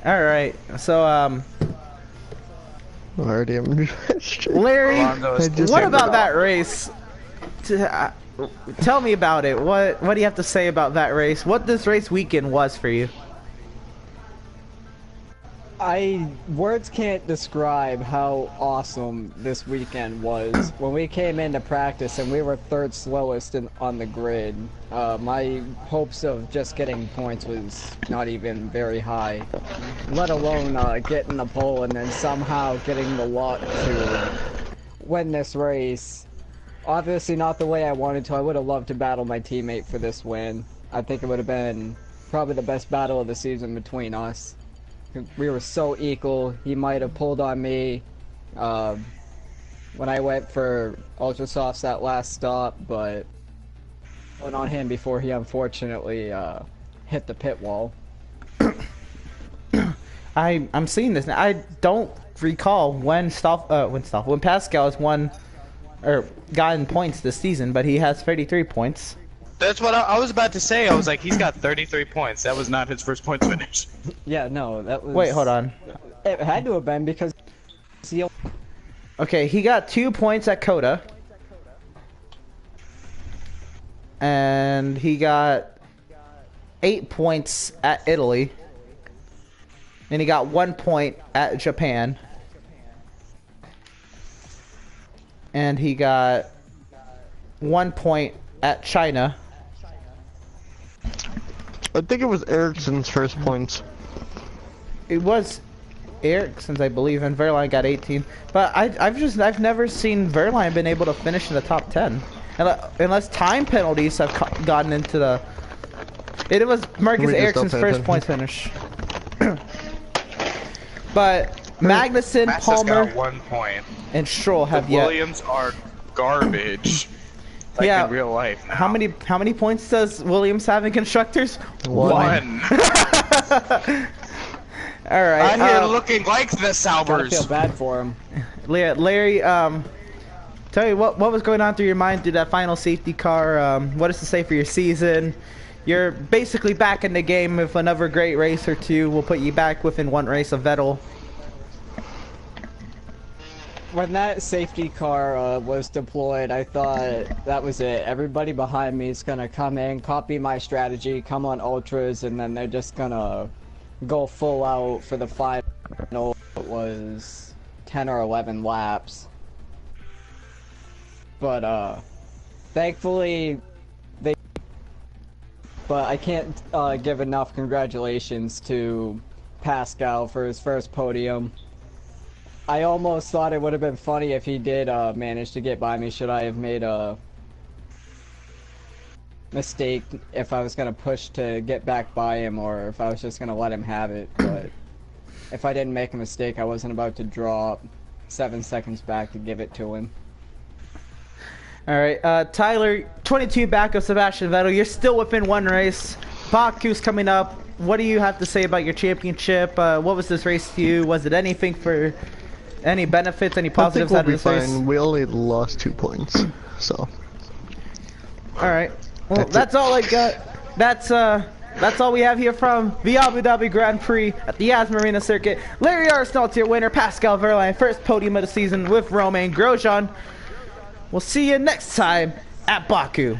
All right. So Larry, what about that race? Tell me about it. What do you have to say about that race? What this race weekend was for you? Words can't describe how awesome this weekend was. When we came into practice and we were 3rd slowest on the grid, my hopes of just getting points was not even very high, let alone getting the pole and then somehow getting the luck to win this race. Obviously not the way I wanted to. I would have loved to battle my teammate for this win. I think it would have been probably the best battle of the season between us. We were so equal. He might have pulled on me when I went for Ultra Softs that last stop, but went on him before he unfortunately hit the pit wall. I'm seeing this now. I don't recall when Pascal has won or gotten points this season, but he has 33 points. That's what I was about to say. I was like, he's got 33 points. That was not his first points finish. Yeah, no, that was... Wait, hold on. It had to have been because... Okay, he got 2 points at Coda. And he got 8 points at Italy. And he got 1 point at Japan. And he got 1 point at China. I think it was Ericsson's first points. It was Ericsson's, I believe, and Verline got 18. But I've never seen Verline been able to finish in the top 10, unless time penalties have gotten into the. It was Marcus Ericsson's first point finish. But Magnussen, Palmer, got 1 point. and Stroll have the yet. Williams are garbage. Like Yeah. in real life now. How many points does Williams have in constructors? 1. All right. I'm here looking like the I Saubers. feel bad for him. Larry, tell me what was going on through your mind through that final safety car. What does it say for your season? You're basically back in the game with another great race or two. We'll put you back within 1 race of Vettel. When that safety car was deployed, I thought that was it. Everybody behind me is gonna come in, copy my strategy, come on ultras, and then they're just gonna go full out for the final. It was 10 or 11 laps. But thankfully they. But I can't give enough congratulations to Pascal for his first podium. I almost thought it would have been funny if he did manage to get by me. Should I have made a mistake if I was going to push to get back by him, or if I was just going to let him have it. But if I didn't make a mistake, I wasn't about to draw 7 seconds back to give it to him. All right, Tyler, 22 back of Sebastian Vettel. You're still within 1 race. Baku's coming up. What do you have to say about your championship? What was this race to you? Was it anything for any benefits, any positives out of this race? We only lost 2 points, so. All right. Well, that's all I got. That's all we have here from the Abu Dhabi Grand Prix at the Yas Marina circuit. Larry Arsenault's your winner. Pascal Verlaine, first podium of the season with Romain Grosjean. We'll see you next time at Baku.